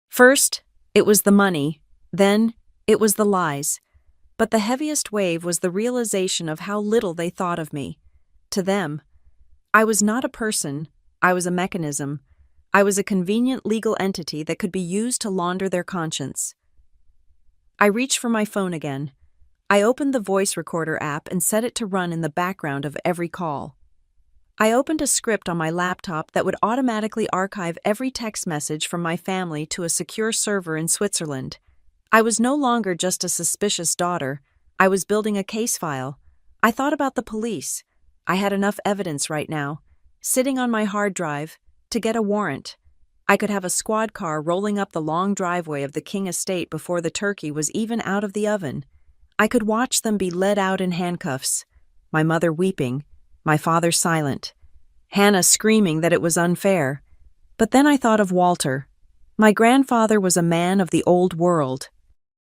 First, it was the money. Then, it was the lies. But the heaviest wave was the realization of how little they thought of me. To them, I was not a person, I was a mechanism. I was a convenient legal entity that could be used to launder their conscience. I reached for my phone again. I opened the voice recorder app and set it to run in the background of every call. I opened a script on my laptop that would automatically archive every text message from my family to a secure server in Switzerland. I was no longer just a suspicious daughter. I was building a case file. I thought about the police. I had enough evidence right now, sitting on my hard drive, To get a warrant. I could have a squad car rolling up the long driveway of the King estate before the turkey was even out of the oven. I could watch them be led out in handcuffs, my mother weeping, my father silent, Hannah screaming that it was unfair. But then I thought of Walter. My grandfather was a man of the old world.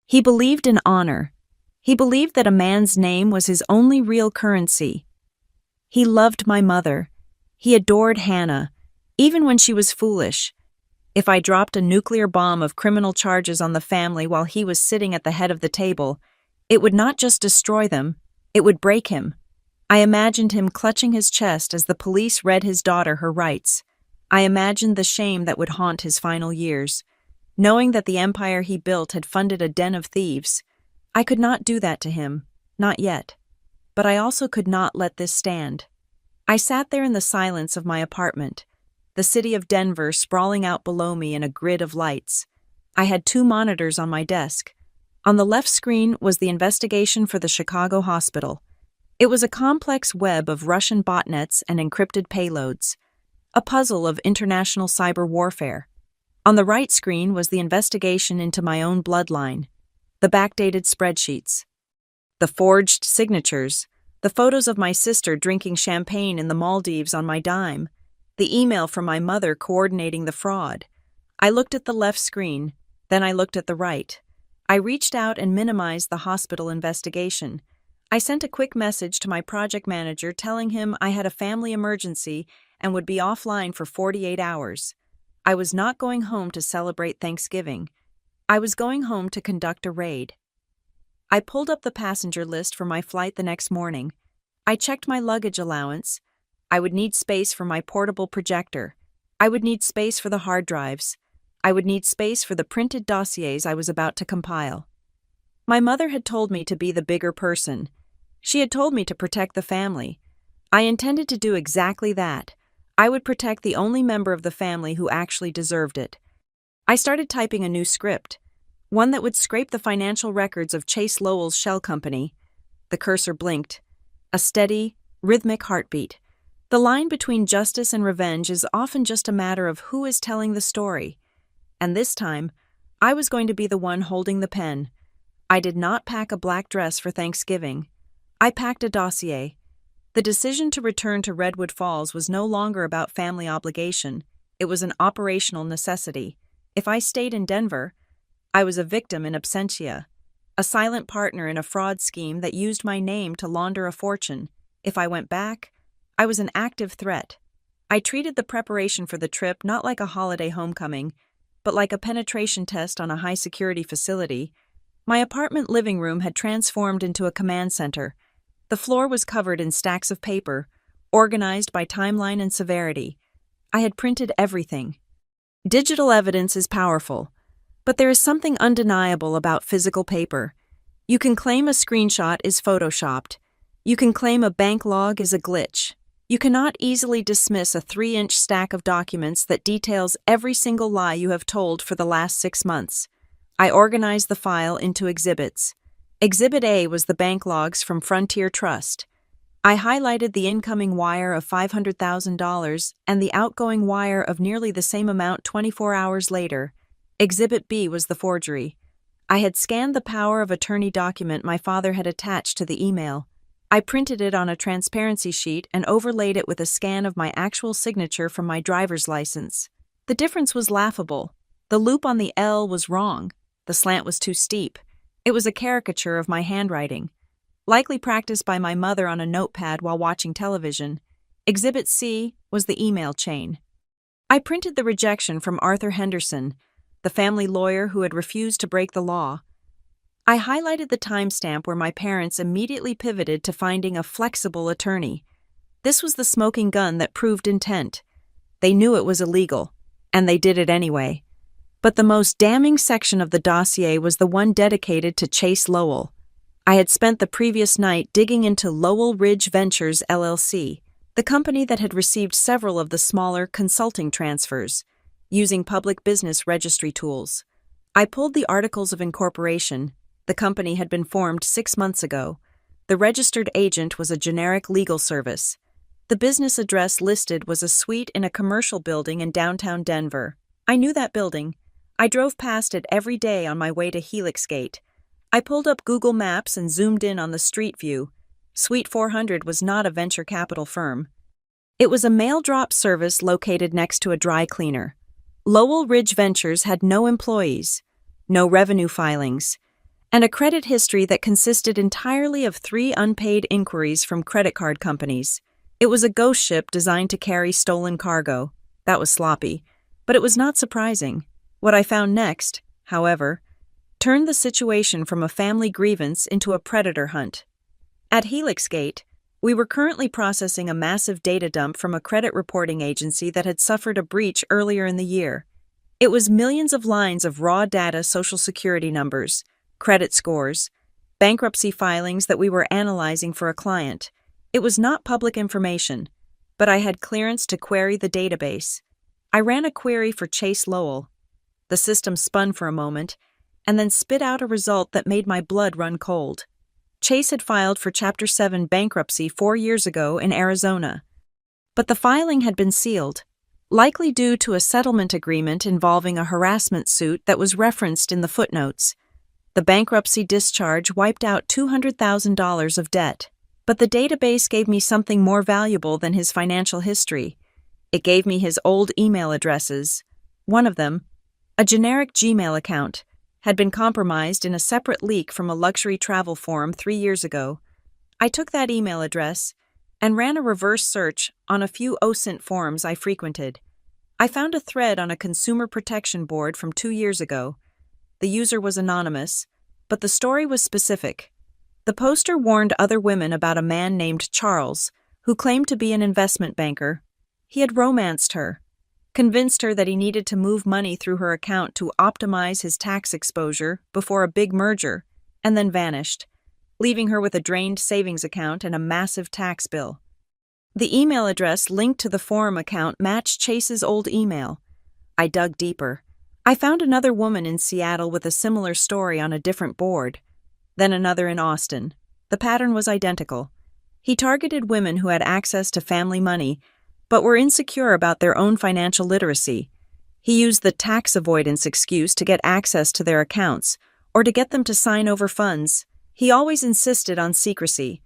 He believed in honor. He believed that a man's name was his only real currency. He loved my mother. He adored Hannah, even when she was foolish. If I dropped a nuclear bomb of criminal charges on the family while he was sitting at the head of the table, it would not just destroy them, it would break him. I imagined him clutching his chest as the police read his daughter her rights. I imagined the shame that would haunt his final years, knowing that the empire he built had funded a den of thieves. I could not do that to him, not yet. But I also could not let this stand. I sat there in the silence of my apartment, the city of Denver sprawling out below me in a grid of lights. I had 2 monitors on my desk. On the left screen was the investigation for the Chicago hospital. It was a complex web of Russian botnets and encrypted payloads, a puzzle of international cyber warfare. On the right screen was the investigation into my own bloodline, the backdated spreadsheets, the forged signatures, the photos of my sister drinking champagne in the Maldives on my dime, the email from my mother coordinating the fraud. I looked at the left screen, then I looked at the right. I reached out and minimized the hospital investigation. I sent a quick message to my project manager telling him I had a family emergency and would be offline for 48 hours. I was not going home to celebrate Thanksgiving. I was going home to conduct a raid. I pulled up the passenger list for my flight the next morning. I checked my luggage allowance. I would need space for my portable projector. I would need space for the hard drives. I would need space for the printed dossiers I was about to compile. My mother had told me to be the bigger person. She had told me to protect the family. I intended to do exactly that. I would protect the only member of the family who actually deserved it. I started typing a new script, one that would scrape the financial records of Chase Lowell's shell company. The cursor blinked. A steady, rhythmic heartbeat. The line between justice and revenge is often just a matter of who is telling the story. And this time, I was going to be the one holding the pen. I did not pack a black dress for Thanksgiving. I packed a dossier. The decision to return to Redwood Falls was no longer about family obligation. It was an operational necessity. If I stayed in Denver, I was a victim in absentia, a silent partner in a fraud scheme that used my name to launder a fortune. If I went back, I was an active threat. I treated the preparation for the trip not like a holiday homecoming, but like a penetration test on a high-security facility. My apartment living room had transformed into a command center. The floor was covered in stacks of paper, organized by timeline and severity. I had printed everything. Digital evidence is powerful, but there is something undeniable about physical paper. You can claim a screenshot is photoshopped. You can claim a bank log is a glitch. You cannot easily dismiss a 3-inch stack of documents that details every single lie you have told for the last 6 months. I organized the file into exhibits. Exhibit A was the bank logs from Frontier Trust. I highlighted the incoming wire of $500,000 and the outgoing wire of nearly the same amount 24 hours later. Exhibit B was the forgery. I had scanned the power of attorney document my father had attached to the email. I printed it on a transparency sheet and overlaid it with a scan of my actual signature from my driver's license. The difference was laughable. The loop on the L was wrong. The slant was too steep. It was a caricature of my handwriting, likely practiced by my mother on a notepad while watching television. Exhibit C was the email chain. I printed the rejection from Arthur Henderson, the family lawyer who had refused to break the law. I highlighted the timestamp where my parents immediately pivoted to finding a flexible attorney. This was the smoking gun that proved intent. They knew it was illegal, and they did it anyway. But the most damning section of the dossier was the one dedicated to Chase Lowell. I had spent the previous night digging into Lowell Ridge Ventures, LLC, the company that had received several of the smaller consulting transfers, using public business registry tools. I pulled the articles of incorporation. The company had been formed 6 months ago. The registered agent was a generic legal service. The business address listed was a suite in a commercial building in downtown Denver. I knew that building. I drove past it every day on my way to Helix Gate. I pulled up Google Maps and zoomed in on the street view. Suite 400 was not a venture capital firm. It was a mail drop service located next to a dry cleaner. Lowell Ridge Ventures had no employees, no revenue filings, and a credit history that consisted entirely of 3 unpaid inquiries from credit card companies. It was a ghost ship designed to carry stolen cargo. That was sloppy, but it was not surprising. What I found next, however, turned the situation from a family grievance into a predator hunt. At Helix Gate, we were currently processing a massive data dump from a credit reporting agency that had suffered a breach earlier in the year. It was millions of lines of raw data, social security numbers, credit scores, bankruptcy filings that we were analyzing for a client. It was not public information, but I had clearance to query the database. I ran a query for Chase Lowell. The system spun for a moment, and then spit out a result that made my blood run cold. Chase had filed for Chapter 7 bankruptcy 4 years ago in Arizona. But the filing had been sealed, likely due to a settlement agreement involving a harassment suit that was referenced in the footnotes. The bankruptcy discharge wiped out $200,000 of debt. But the database gave me something more valuable than his financial history. It gave me his old email addresses. One of them, a generic Gmail account, had been compromised in a separate leak from a luxury travel forum 3 years ago. I took that email address and ran a reverse search on a few OSINT forums I frequented. I found a thread on a consumer protection board from 2 years ago. The user was anonymous, but the story was specific. The poster warned other women about a man named Charles, who claimed to be an investment banker. He had romanced her, convinced her that he needed to move money through her account to optimize his tax exposure before a big merger, and then vanished, leaving her with a drained savings account and a massive tax bill. The email address linked to the forum account matched Chase's old email. I dug deeper. I found another woman in Seattle with a similar story on a different board, then another in Austin. The pattern was identical. He targeted women who had access to family money, but were insecure about their own financial literacy. He used the tax avoidance excuse to get access to their accounts, or to get them to sign over funds. He always insisted on secrecy,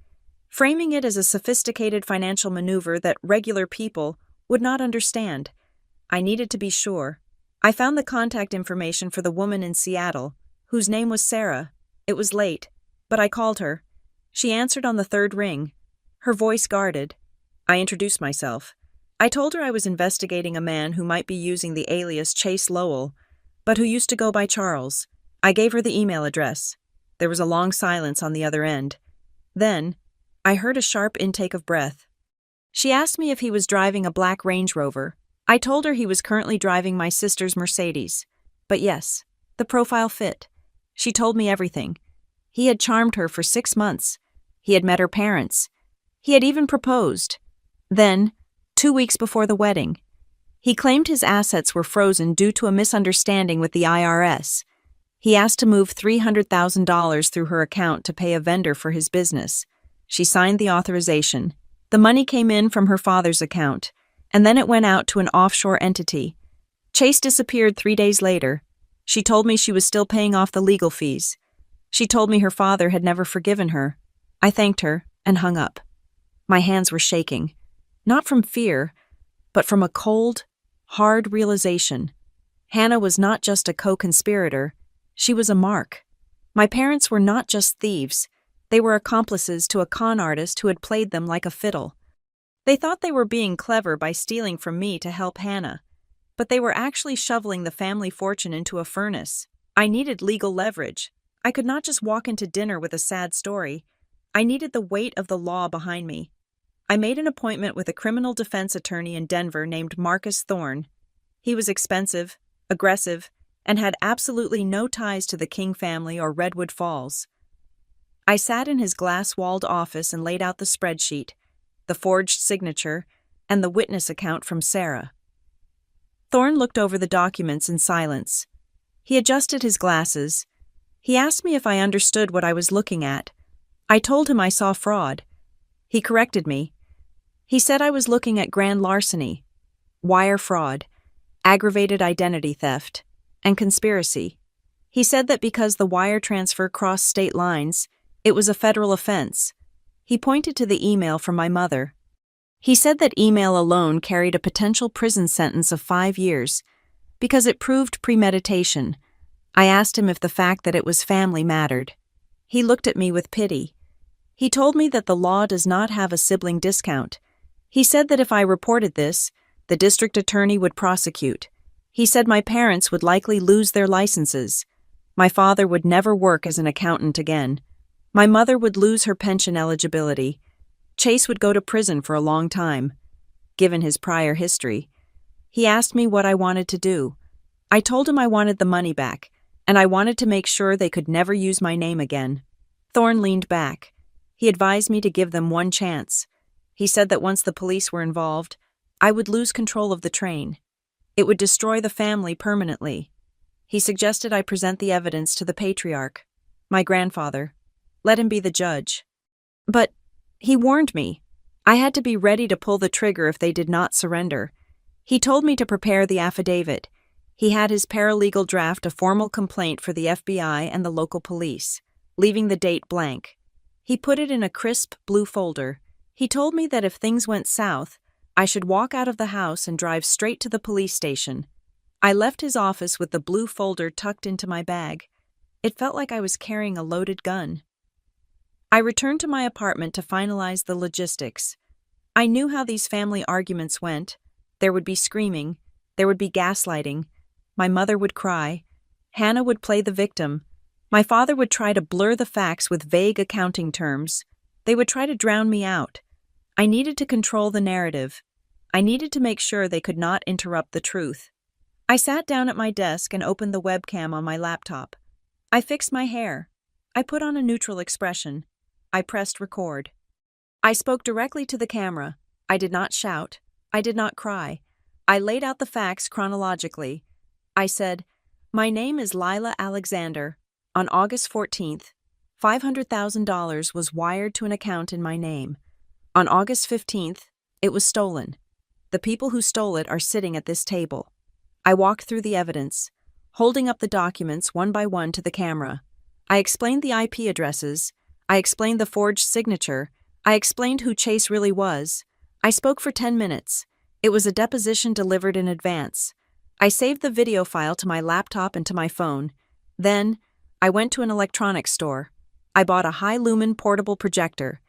framing it as a sophisticated financial maneuver that regular people would not understand. I needed to be sure. I found the contact information for the woman in Seattle, whose name was Sarah. It was late, but I called her. She answered on the 3rd ring, her voice guarded. I introduced myself. I told her I was investigating a man who might be using the alias Chase Lowell, but who used to go by Charles. I gave her the email address. There was a long silence on the other end. Then, I heard a sharp intake of breath. She asked me if he was driving a black Range Rover. I told her he was currently driving my sister's Mercedes. But yes, the profile fit. She told me everything. He had charmed her for 6 months. He had met her parents. He had even proposed. Then, 2 weeks before the wedding, he claimed his assets were frozen due to a misunderstanding with the IRS. He asked to move $300,000 through her account to pay a vendor for his business. She signed the authorization. The money came in from her father's account, and then it went out to an offshore entity. Chase disappeared 3 days later. She told me she was still paying off the legal fees. She told me her father had never forgiven her. I thanked her and hung up. My hands were shaking, not from fear, but from a cold, hard realization. Hannah was not just a co-conspirator, she was a mark. My parents were not just thieves, they were accomplices to a con artist who had played them like a fiddle. They thought they were being clever by stealing from me to help Hannah, but they were actually shoveling the family fortune into a furnace. I needed legal leverage. I could not just walk into dinner with a sad story. I needed the weight of the law behind me. I made an appointment with a criminal defense attorney in Denver named Marcus Thorne. He was expensive, aggressive, and had absolutely no ties to the King family or Redwood Falls. I sat in his glass-walled office and laid out the spreadsheet, the forged signature, and the witness account from Sarah. Thorne looked over the documents in silence. He adjusted his glasses. He asked me if I understood what I was looking at. I told him I saw fraud. He corrected me. He said I was looking at grand larceny, wire fraud, aggravated identity theft, and conspiracy. He said that because the wire transfer crossed state lines, it was a federal offense. He pointed to the email from my mother. He said that email alone carried a potential prison sentence of 5 years because it proved premeditation. I asked him if the fact that it was family mattered. He looked at me with pity. He told me that the law does not have a sibling discount. He said that if I reported this, the district attorney would prosecute. He said my parents would likely lose their licenses. My father would never work as an accountant again. My mother would lose her pension eligibility. Chase would go to prison for a long time, given his prior history. He asked me what I wanted to do. I told him I wanted the money back, and I wanted to make sure they could never use my name again. Thorne leaned back. He advised me to give them one chance. He said that once the police were involved, I would lose control of the train. It would destroy the family permanently. He suggested I present the evidence to the patriarch, my grandfather. Let him be the judge. But he warned me. I had to be ready to pull the trigger if they did not surrender. He told me to prepare the affidavit. He had his paralegal draft a formal complaint for the FBI and the local police, leaving the date blank. He put it in a crisp blue folder. He told me that if things went south, I should walk out of the house and drive straight to the police station. I left his office with the blue folder tucked into my bag. It felt like I was carrying a loaded gun. I returned to my apartment to finalize the logistics. I knew how these family arguments went. There would be screaming. There would be gaslighting. My mother would cry. Hannah would play the victim. My father would try to blur the facts with vague accounting terms. They would try to drown me out. I needed to control the narrative. I needed to make sure they could not interrupt the truth. I sat down at my desk and opened the webcam on my laptop. I fixed my hair. I put on a neutral expression. I pressed record. I spoke directly to the camera. I did not shout. I did not cry. I laid out the facts chronologically. I said, "My name is Lila Alexander. On August 14th, $500,000 was wired to an account in my name. On August 15th, it was stolen. The people who stole it are sitting at this table." I walked through the evidence, holding up the documents one by one to the camera. I explained the IP addresses. I explained the forged signature. I explained who Chase really was. I spoke for 10 minutes. It was a deposition delivered in advance. I saved the video file to my laptop and to my phone. Then, I went to an electronics store. I bought a high-lumen portable projector,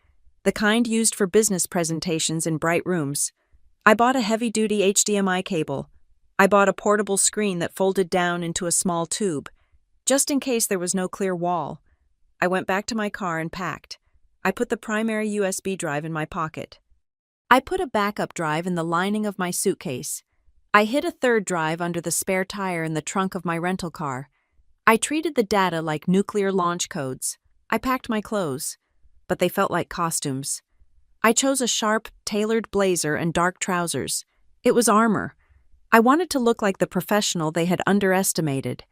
the kind used for business presentations in bright rooms. I bought a heavy-duty HDMI cable. I bought a portable screen that folded down into a small tube, just in case there was no clear wall. I went back to my car and packed. I put the primary USB drive in my pocket. I put a backup drive in the lining of my suitcase. I hid a third drive under the spare tire in the trunk of my rental car. I treated the data like nuclear launch codes. I packed my clothes, but they felt like costumes. I chose a sharp, tailored blazer and dark trousers. It was armor. I wanted to look like the professional they had underestimated.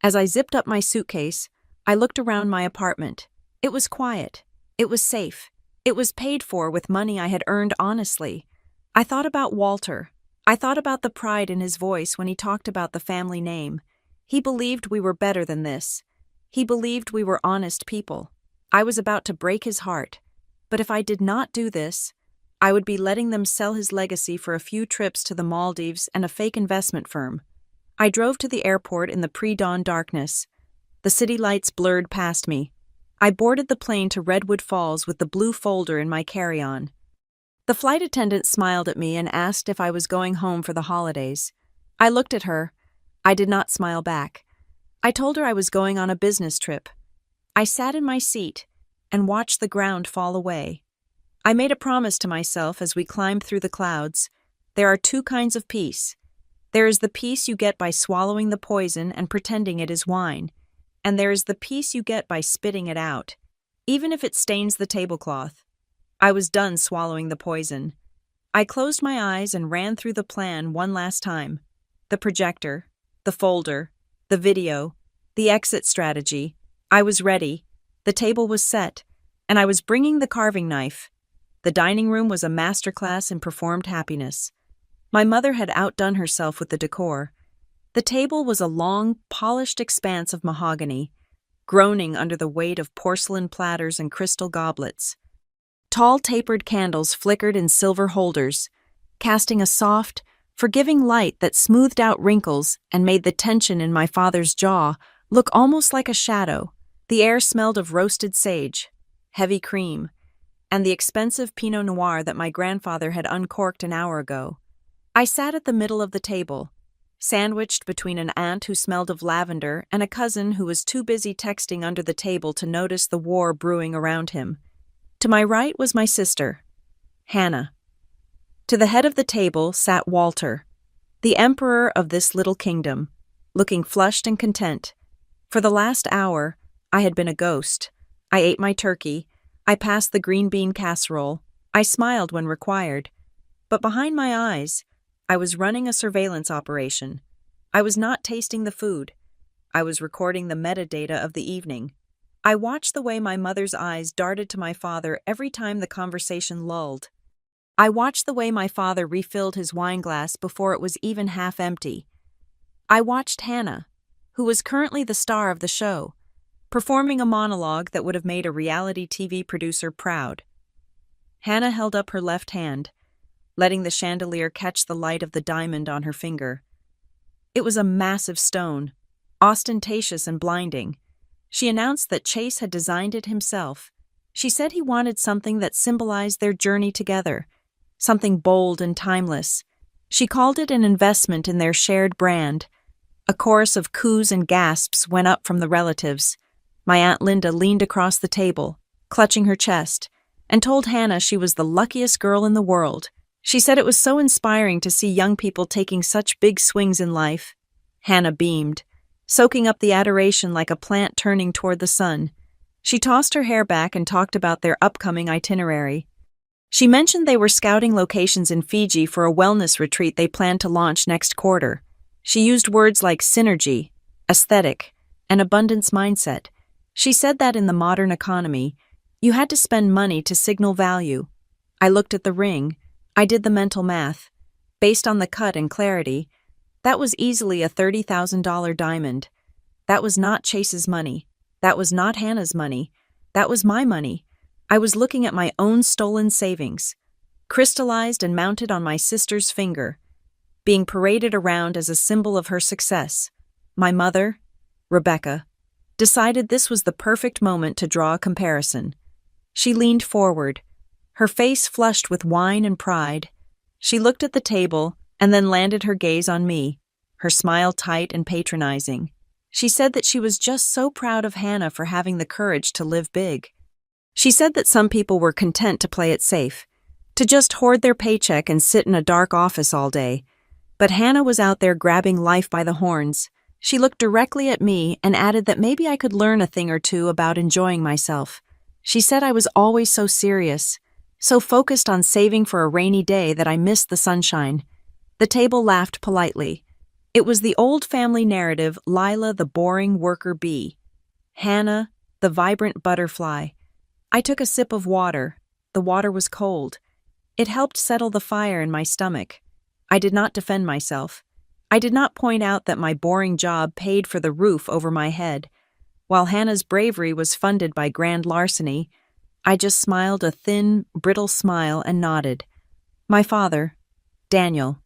As I zipped up my suitcase, I looked around my apartment. It was quiet. It was safe. It was paid for with money I had earned honestly. I thought about Walter. I thought about the pride in his voice when he talked about the family name. He believed we were better than this. He believed we were honest people. I was about to break his heart. But if I did not do this, I would be letting them sell his legacy for a few trips to the Maldives and a fake investment firm. I drove to the airport in the pre-dawn darkness. The city lights blurred past me. I boarded the plane to Redwood Falls with the blue folder in my carry-on. The flight attendant smiled at me and asked if I was going home for the holidays. I looked at her. I did not smile back. I told her I was going on a business trip. I sat in my seat and watched the ground fall away. I made a promise to myself as we climbed through the clouds. There are 2 kinds of peace. There is the peace you get by swallowing the poison and pretending it is wine. And there is the peace you get by spitting it out, even if it stains the tablecloth. I was done swallowing the poison. I closed my eyes and ran through the plan one last time. The projector, the folder, the video, the exit strategy. I was ready. The table was set, and I was bringing the carving knife. The dining room was a masterclass in performed happiness. My mother had outdone herself with the decor. The table was a long, polished expanse of mahogany, groaning under the weight of porcelain platters and crystal goblets. Tall tapered candles flickered in silver holders, casting a soft, forgiving light that smoothed out wrinkles and made the tension in my father's jaw look almost like a shadow. The air smelled of roasted sage, heavy cream, and the expensive Pinot Noir that my grandfather had uncorked an hour ago. I sat at the middle of the table, sandwiched between an aunt who smelled of lavender and a cousin who was too busy texting under the table to notice the war brewing around him. To my right was my sister, Hannah. To the head of the table sat Walter, the emperor of this little kingdom, looking flushed and content. For the last hour, I had been a ghost. I ate my turkey. I passed the green bean casserole. I smiled when required. But behind my eyes, I was running a surveillance operation. I was not tasting the food. I was recording the metadata of the evening. I watched the way my mother's eyes darted to my father every time the conversation lulled. I watched the way my father refilled his wineglass before it was even half empty. I watched Hannah, who was currently the star of the show, performing a monologue that would have made a reality TV producer proud. Hannah held up her left hand, letting the chandelier catch the light of the diamond on her finger. It was a massive stone, ostentatious and blinding. She announced that Chase had designed it himself. She said he wanted something that symbolized their journey together, something bold and timeless. She called it an investment in their shared brand. A chorus of coos and gasps went up from the relatives. My Aunt Linda leaned across the table, clutching her chest, and told Hannah she was the luckiest girl in the world. She said it was so inspiring to see young people taking such big swings in life. Hannah beamed, soaking up the adoration like a plant turning toward the sun. She tossed her hair back and talked about their upcoming itinerary. She mentioned they were scouting locations in Fiji for a wellness retreat they planned to launch next quarter. She used words like synergy, aesthetic, and abundance mindset. She said that in the modern economy, you had to spend money to signal value. I looked at the ring. I did the mental math. Based on the cut and clarity, that was easily a $30,000 diamond. That was not Chase's money. That was not Hannah's money. That was my money. I was looking at my own stolen savings, crystallized and mounted on my sister's finger, being paraded around as a symbol of her success. My mother, Rebecca, decided this was the perfect moment to draw a comparison. She leaned forward, her face flushed with wine and pride. She looked at the table and then landed her gaze on me, her smile tight and patronizing. She said that she was just so proud of Hannah for having the courage to live big. She said that some people were content to play it safe, to just hoard their paycheck and sit in a dark office all day. But Hannah was out there grabbing life by the horns. She looked directly at me and added that maybe I could learn a thing or two about enjoying myself. She said I was always so serious, so focused on saving for a rainy day that I missed the sunshine. The table laughed politely. It was the old family narrative, Lila the boring worker bee, Hannah the vibrant butterfly. I took a sip of water. The water was cold. It helped settle the fire in my stomach. I did not defend myself. I did not point out that my boring job paid for the roof over my head. While Hannah's bravery was funded by grand larceny, I just smiled a thin, brittle smile and nodded. My father, Daniel,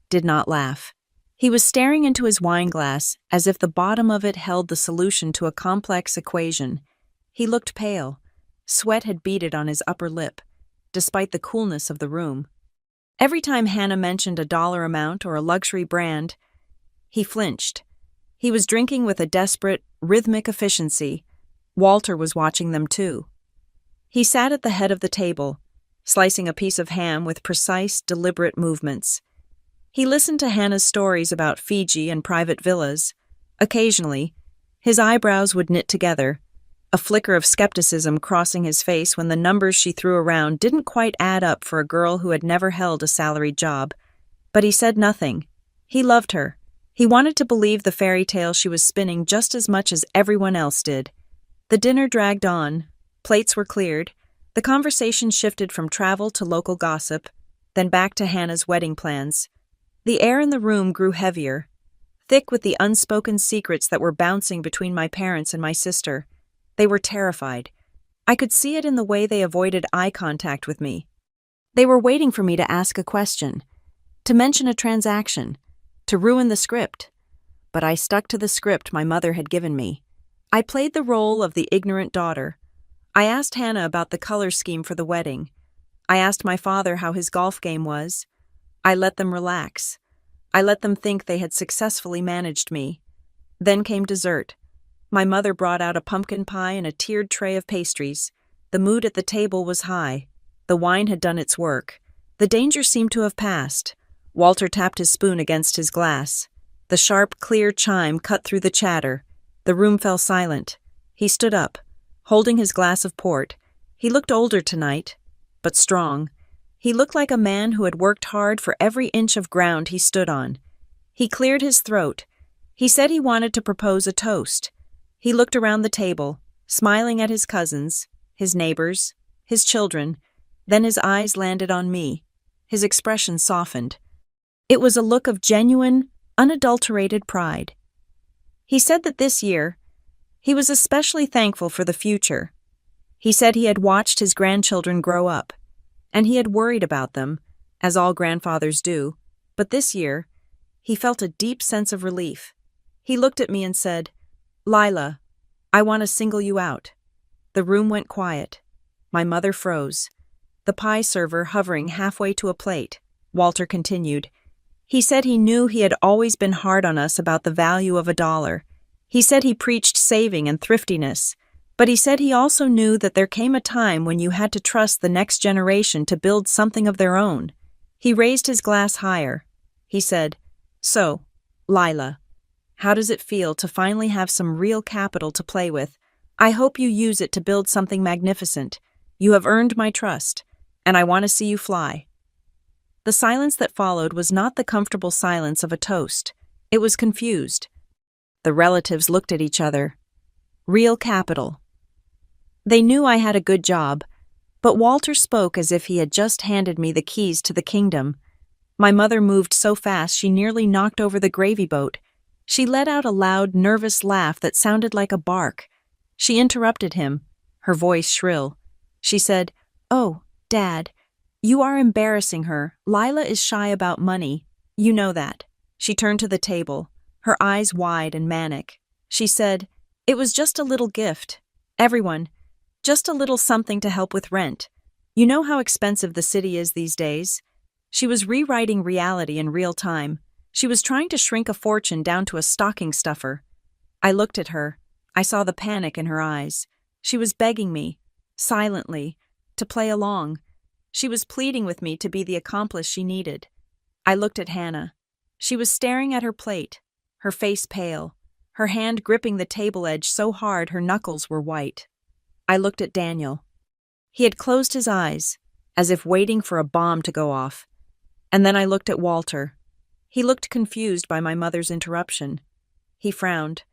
did not laugh. He was staring into his wineglass as if the bottom of it held the solution to a complex equation. He looked pale. Sweat had beaded on his upper lip, despite the coolness of the room. Every time Hannah mentioned a dollar amount or a luxury brand, he flinched. He was drinking with a desperate, rhythmic efficiency. Walter was watching them too. He sat at the head of the table, slicing a piece of ham with precise, deliberate movements. He listened to Hannah's stories about Fiji and private villas. Occasionally, his eyebrows would knit together, a flicker of skepticism crossing his face when the numbers she threw around didn't quite add up for a girl who had never held a salaried job. But he said nothing. He loved her. He wanted to believe the fairy tale she was spinning just as much as everyone else did. The dinner dragged on. Plates were cleared. The conversation shifted from travel to local gossip, then back to Hannah's wedding plans. The air in the room grew heavier, thick with the unspoken secrets that were bouncing between my parents and my sister. They were terrified. I could see it in the way they avoided eye contact with me. They were waiting for me to ask a question, to mention a transaction, to ruin the script. But I stuck to the script my mother had given me. I played the role of the ignorant daughter. I asked Hannah about the color scheme for the wedding. I asked my father how his golf game was. I let them relax. I let them think they had successfully managed me. Then came dessert. My mother brought out a pumpkin pie and a tiered tray of pastries. The mood at the table was high. The wine had done its work. The danger seemed to have passed. Walter tapped his spoon against his glass. The sharp, clear chime cut through the chatter. The room fell silent. He stood up, holding his glass of port. He looked older tonight, but strong. He looked like a man who had worked hard for every inch of ground he stood on. He cleared his throat. He said he wanted to propose a toast. He looked around the table, smiling at his cousins, his neighbors, his children. Then his eyes landed on me. His expression softened. It was a look of genuine, unadulterated pride. He said that this year, he was especially thankful for the future. He said he had watched his grandchildren grow up, and he had worried about them, as all grandfathers do. But this year, he felt a deep sense of relief. He looked at me and said, "Lila, I want to single you out." The room went quiet. My mother froze. The pie server hovering halfway to a plate. Walter continued. He said he knew he had always been hard on us about the value of $1. He said he preached saving and thriftiness, but he said he also knew that there came a time when you had to trust the next generation to build something of their own. He raised his glass higher. He said, "So, Lila, how does it feel to finally have some real capital to play with? I hope you use it to build something magnificent. You have earned my trust, and I want to see you fly." The silence that followed was not the comfortable silence of a toast. It was confused. The relatives looked at each other. Real capital. They knew I had a good job, but Walter spoke as if he had just handed me the keys to the kingdom. My mother moved so fast she nearly knocked over the gravy boat. She let out a loud, nervous laugh that sounded like a bark. She interrupted him, her voice shrill. She said, "Oh, Dad, you are embarrassing her. Lila is shy about money. You know that." She turned to the table, her eyes wide and manic. She said, "It was just a little gift. Everyone, just a little something to help with rent. You know how expensive the city is these days." She was rewriting reality in real time. She was trying to shrink a fortune down to a stocking stuffer. I looked at her. I saw the panic in her eyes. She was begging me, silently, to play along. She was pleading with me to be the accomplice she needed. I looked at Hannah. She was staring at her plate, her face pale, her hand gripping the table edge so hard her knuckles were white. I looked at Daniel. He had closed his eyes, as if waiting for a bomb to go off. And then I looked at Walter. He looked confused by my mother's interruption. He frowned,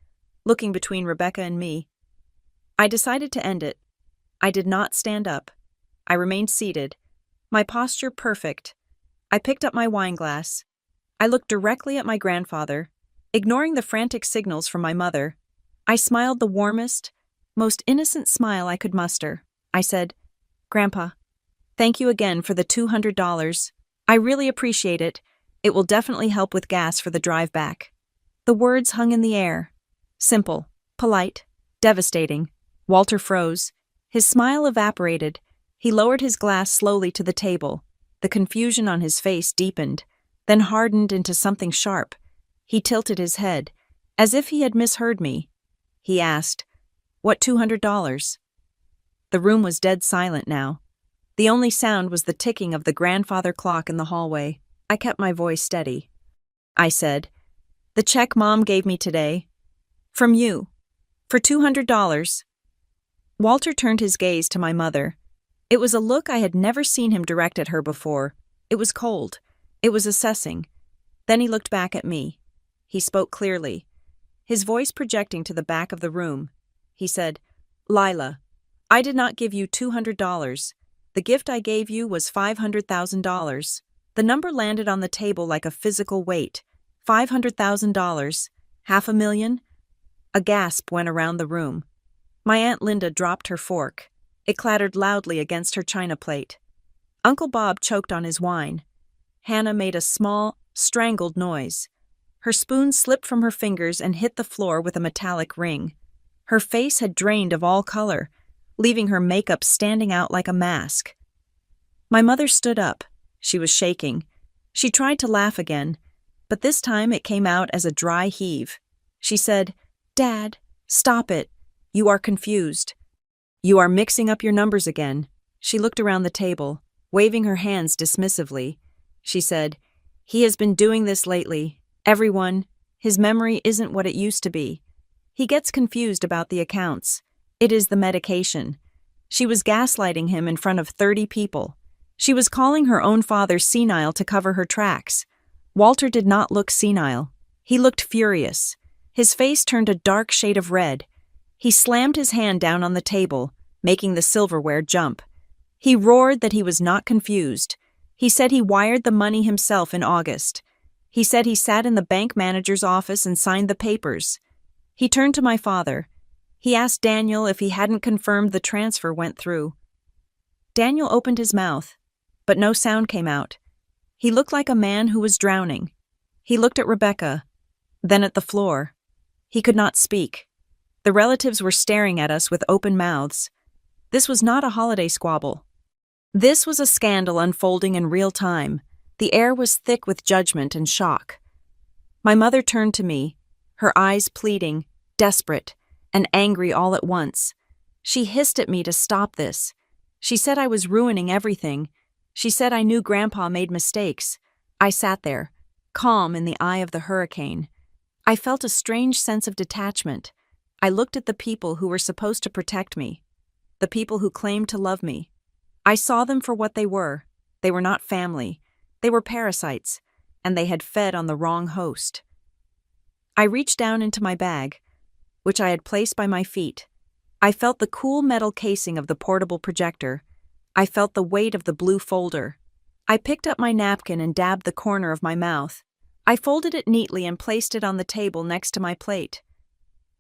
looking between Rebecca and me. I decided to end it. I did not stand up. I remained seated, my posture perfect. I picked up my wine glass. I looked directly at my grandfather, ignoring the frantic signals from my mother. I smiled the warmest, most innocent smile I could muster. I said, "Grandpa, thank you again for the $200. I really appreciate it. It will definitely help with gas for the drive back." The words hung in the air. Simple, polite, devastating. Walter froze. His smile evaporated. He lowered his glass slowly to the table. The confusion on his face deepened, then hardened into something sharp. He tilted his head, as if he had misheard me. He asked, "What $200? The room was dead silent now. The only sound was the ticking of the grandfather clock in the hallway. I kept my voice steady. I said, "The check Mom gave me today. From you. For $200. Walter turned his gaze to my mother. It was a look I had never seen him direct at her before. It was cold. It was assessing. Then he looked back at me. He spoke clearly, his voice projecting to the back of the room. He said, "Lila, I did not give you $200. The gift I gave you was $500,000. The number landed on the table like a physical weight. $500,000? $500,000? A gasp went around the room. My Aunt Linda dropped her fork. It clattered loudly against her china plate. Uncle Bob choked on his wine. Hannah made a small, strangled noise. Her spoon slipped from her fingers and hit the floor with a metallic ring. Her face had drained of all color, leaving her makeup standing out like a mask. My mother stood up. She was shaking. She tried to laugh again, but this time it came out as a dry heave. She said, "Dad, stop it. You are confused. You are mixing up your numbers again." She looked around the table, waving her hands dismissively. She said, "He has been doing this lately. Everyone, his memory isn't what it used to be. He gets confused about the accounts. It is the medication." She was gaslighting him in front of 30 people. She was calling her own father senile to cover her tracks. Walter did not look senile. He looked furious. His face turned a dark shade of red. He slammed his hand down on the table, making the silverware jump. He roared that he was not confused. He said he wired the money himself in August. He said he sat in the bank manager's office and signed the papers. He turned to my father. He asked Daniel if he hadn't confirmed the transfer went through. Daniel opened his mouth, but no sound came out. He looked like a man who was drowning. He looked at Rebecca, then at the floor. He could not speak. The relatives were staring at us with open mouths. This was not a holiday squabble. This was a scandal unfolding in real time. The air was thick with judgment and shock. My mother turned to me, her eyes pleading, desperate, and angry all at once. She hissed at me to stop this. She said I was ruining everything. She said I knew Grandpa made mistakes. I sat there, calm in the eye of the hurricane. I felt a strange sense of detachment. I looked at the people who were supposed to protect me, the people who claimed to love me. I saw them for what they were. They were not family. They were parasites, and they had fed on the wrong host. I reached down into my bag, which I had placed by my feet. I felt the cool metal casing of the portable projector. I felt the weight of the blue folder. I picked up my napkin and dabbed the corner of my mouth. I folded it neatly and placed it on the table next to my plate.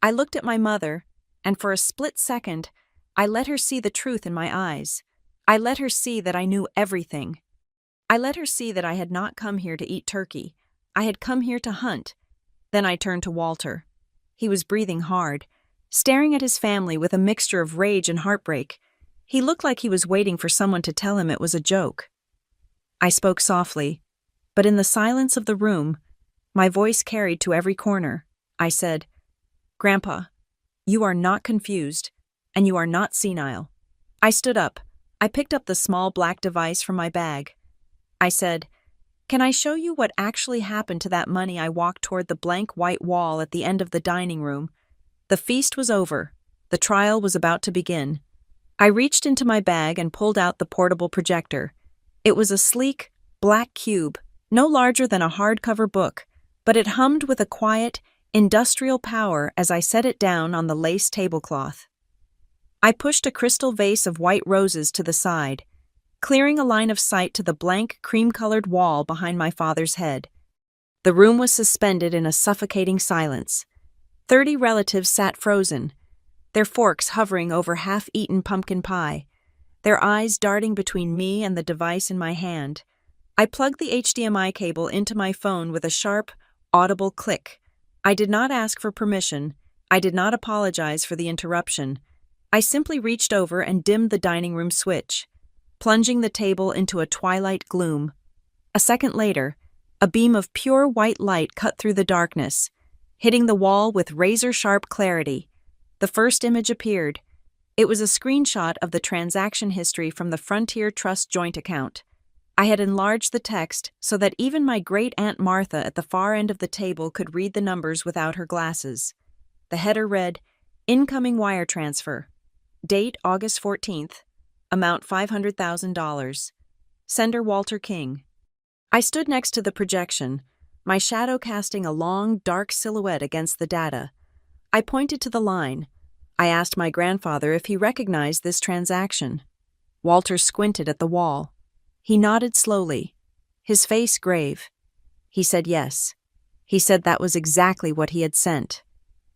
I looked at my mother, and for a split second, I let her see the truth in my eyes. I let her see that I knew everything. I let her see that I had not come here to eat turkey. I had come here to hunt. Then I turned to Walter. He was breathing hard, staring at his family with a mixture of rage and heartbreak. He looked like he was waiting for someone to tell him it was a joke. I spoke softly, but in the silence of the room, my voice carried to every corner. I said, "Grandpa, you are not confused, and you are not senile." I stood up. I picked up the small black device from my bag. I said, "Can I show you what actually happened to that money?" I walked toward the blank white wall at the end of the dining room. The feast was over. The trial was about to begin. I reached into my bag and pulled out the portable projector. It was a sleek, black cube, no larger than a hardcover book, but it hummed with a quiet, industrial power as I set it down on the lace tablecloth. I pushed a crystal vase of white roses to the side, clearing a line of sight to the blank, cream-colored wall behind my father's head. The room was suspended in a suffocating silence. 30 relatives sat frozen, their forks hovering over half-eaten pumpkin pie, their eyes darting between me and the device in my hand. I plugged the HDMI cable into my phone with a sharp, audible click. I did not ask for permission. I did not apologize for the interruption. I simply reached over and dimmed the dining room switch, plunging the table into a twilight gloom. A second later, a beam of pure white light cut through the darkness, hitting the wall with razor-sharp clarity. The first image appeared. It was a screenshot of the transaction history from the Frontier Trust joint account. I had enlarged the text so that even my great-aunt Martha at the far end of the table could read the numbers without her glasses. The header read, "Incoming wire transfer. Date August 14th. Amount $500,000. Sender Walter King." I stood next to the projection, my shadow casting a long, dark silhouette against the data. I pointed to the line. I asked my grandfather if he recognized this transaction. Walter squinted at the wall. He nodded slowly, his face grave. He said yes. He said that was exactly what he had sent.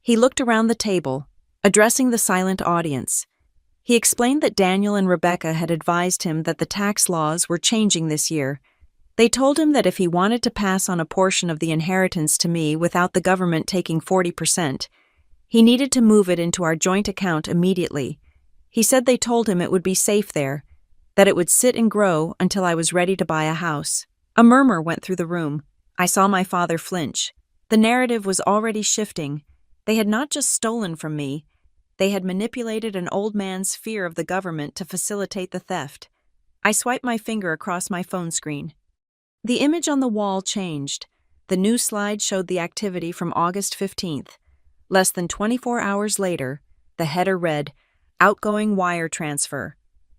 He looked around the table, addressing the silent audience. He explained that Daniel and Rebecca had advised him that the tax laws were changing this year. They told him that if he wanted to pass on a portion of the inheritance to me without the government taking 40%, he needed to move it into our joint account immediately. He said they told him it would be safe there, that it would sit and grow until I was ready to buy a house. A murmur went through the room. I saw my father flinch. The narrative was already shifting. They had not just stolen from me, they had manipulated an old man's fear of the government to facilitate the theft. I swiped my finger across my phone screen. The image on the wall changed. The new slide showed the activity from August 15th. Less than 24 hours later, the header read, "Outgoing wire transfer.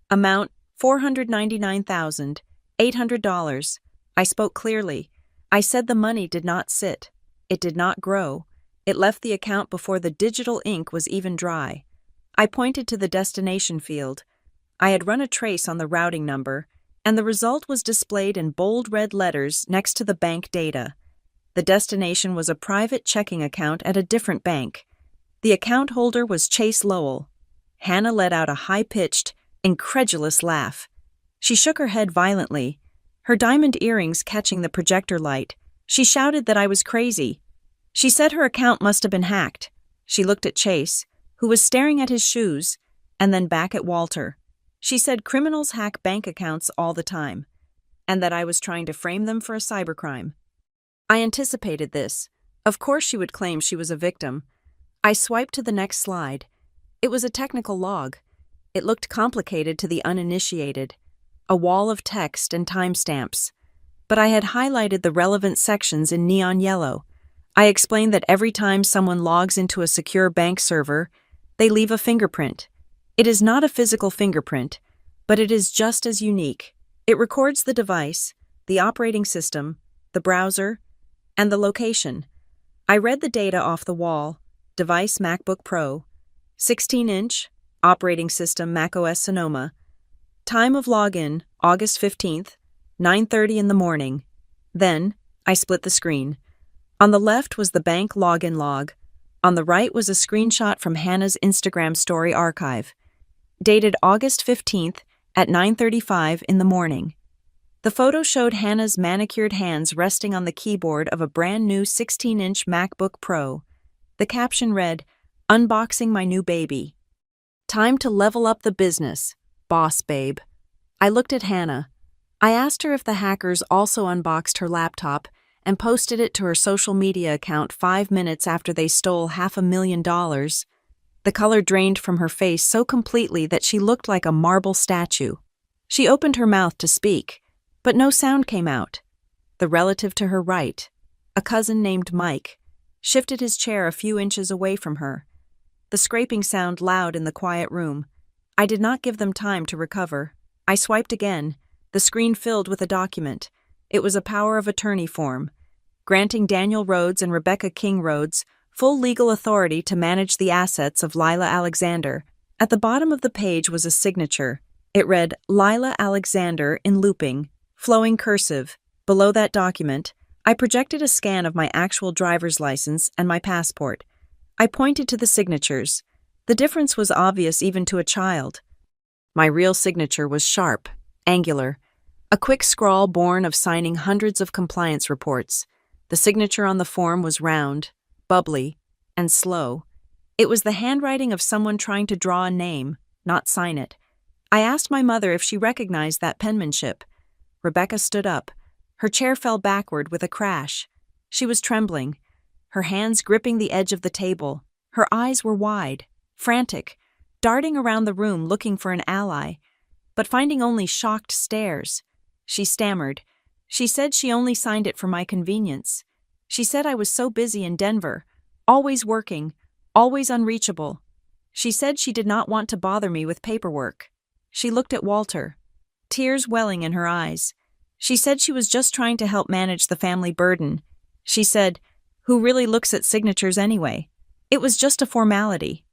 Amount $499,800. I spoke clearly. I said the money did not sit. It did not grow. It left the account before the digital ink was even dry. I pointed to the destination field. I had run a trace on the routing number, and the result was displayed in bold red letters next to the bank data. The destination was a private checking account at a different bank. The account holder was Chase Lowell. Hannah let out a high-pitched, incredulous laugh. She shook her head violently, her diamond earrings catching the projector light. She shouted that I was crazy. She said her account must have been hacked. She looked at Chase, who was staring at his shoes, and then back at Walter. She said criminals hack bank accounts all the time, and that I was trying to frame them for a cybercrime. I anticipated this. Of course she would claim she was a victim. I swiped to the next slide. It was a technical log. It looked complicated to the uninitiated, a wall of text and timestamps. But I had highlighted the relevant sections in neon yellow. I explained that every time someone logs into a secure bank server, they leave a fingerprint. It is not a physical fingerprint, but it is just as unique. It records the device, the operating system, the browser, and the location. I read the data off the wall. Device MacBook Pro, 16-inch, operating system macOS Sonoma. Time of login, August 15th, 9:30 in the morning. Then, I split the screen. On the left was the bank login log. On the right was a screenshot from Hannah's Instagram story archive, dated August 15th at 9:35 in the morning. The photo showed Hannah's manicured hands resting on the keyboard of a brand new 16-inch MacBook Pro. The caption read, "Unboxing my new baby. Time to level up the business, boss babe." I looked at Hannah. I asked her if the hackers also unboxed her laptop and posted it to her social media account 5 minutes after they stole $500,000. The color drained from her face so completely that she looked like a marble statue. She opened her mouth to speak, but no sound came out. The relative to her right, a cousin named Mike, shifted his chair a few inches away from her. The scraping sound loud in the quiet room. I did not give them time to recover. I swiped again. The screen filled with a document. It was a power of attorney form, granting Daniel Rhodes and Rebecca King Rhodes full legal authority to manage the assets of Lila Alexander. At the bottom of the page was a signature. It read, "Lila Alexander" in looping, flowing cursive. Below that document, I projected a scan of my actual driver's license and my passport. I pointed to the signatures. The difference was obvious even to a child. My real signature was sharp, angular, a quick scrawl born of signing hundreds of compliance reports. The signature on the form was round, bubbly, and slow. It was the handwriting of someone trying to draw a name, not sign it. I asked my mother if she recognized that penmanship. Rebecca stood up. Her chair fell backward with a crash. She was trembling, her hands gripping the edge of the table. Her eyes were wide, frantic, darting around the room looking for an ally, but finding only shocked stares. She stammered. She said she only signed it for my convenience. She said I was so busy in Denver, always working, always unreachable. She said she did not want to bother me with paperwork. She looked at Walter, tears welling in her eyes. She said she was just trying to help manage the family burden. She said, "Who really looks at signatures anyway? It was just a formality."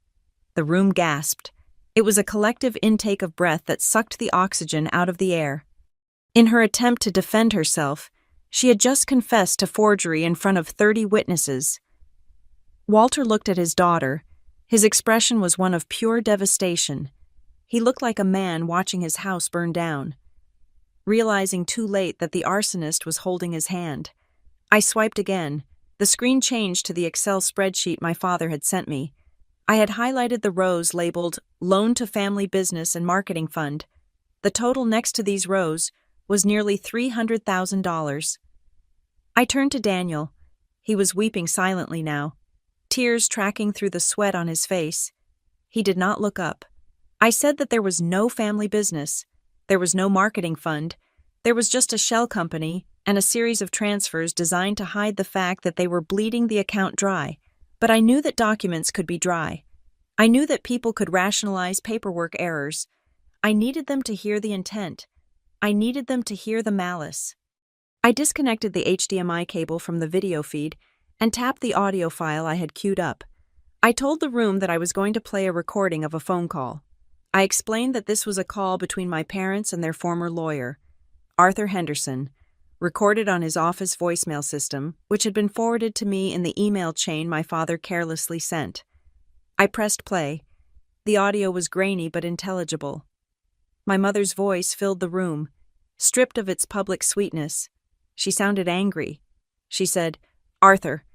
The room gasped. It was a collective intake of breath that sucked the oxygen out of the air. In her attempt to defend herself, she had just confessed to forgery in front of 30 witnesses. Walter looked at his daughter. His expression was one of pure devastation. He looked like a man watching his house burn down. Realizing too late that the arsonist was holding his hand, I swiped again. The screen changed to the Excel spreadsheet my father had sent me. I had highlighted the rows labeled Loan to Family Business and Marketing Fund. The total next to these rows was nearly $300,000. I turned to Daniel. He was weeping silently now, tears tracking through the sweat on his face. He did not look up. I said that there was no family business. There was no marketing fund. There was just a shell company and a series of transfers designed to hide the fact that they were bleeding the account dry. But I knew that documents could be dry. I knew that people could rationalize paperwork errors. I needed them to hear the intent. I needed them to hear the malice. I disconnected the HDMI cable from the video feed and tapped the audio file I had queued up. I told the room that I was going to play a recording of a phone call. I explained that this was a call between my parents and their former lawyer, Arthur Henderson, recorded on his office voicemail system, which had been forwarded to me in the email chain my father carelessly sent. I pressed play. The audio was grainy but intelligible. My mother's voice filled the room, stripped of its public sweetness. She sounded angry. She said, "Arthur,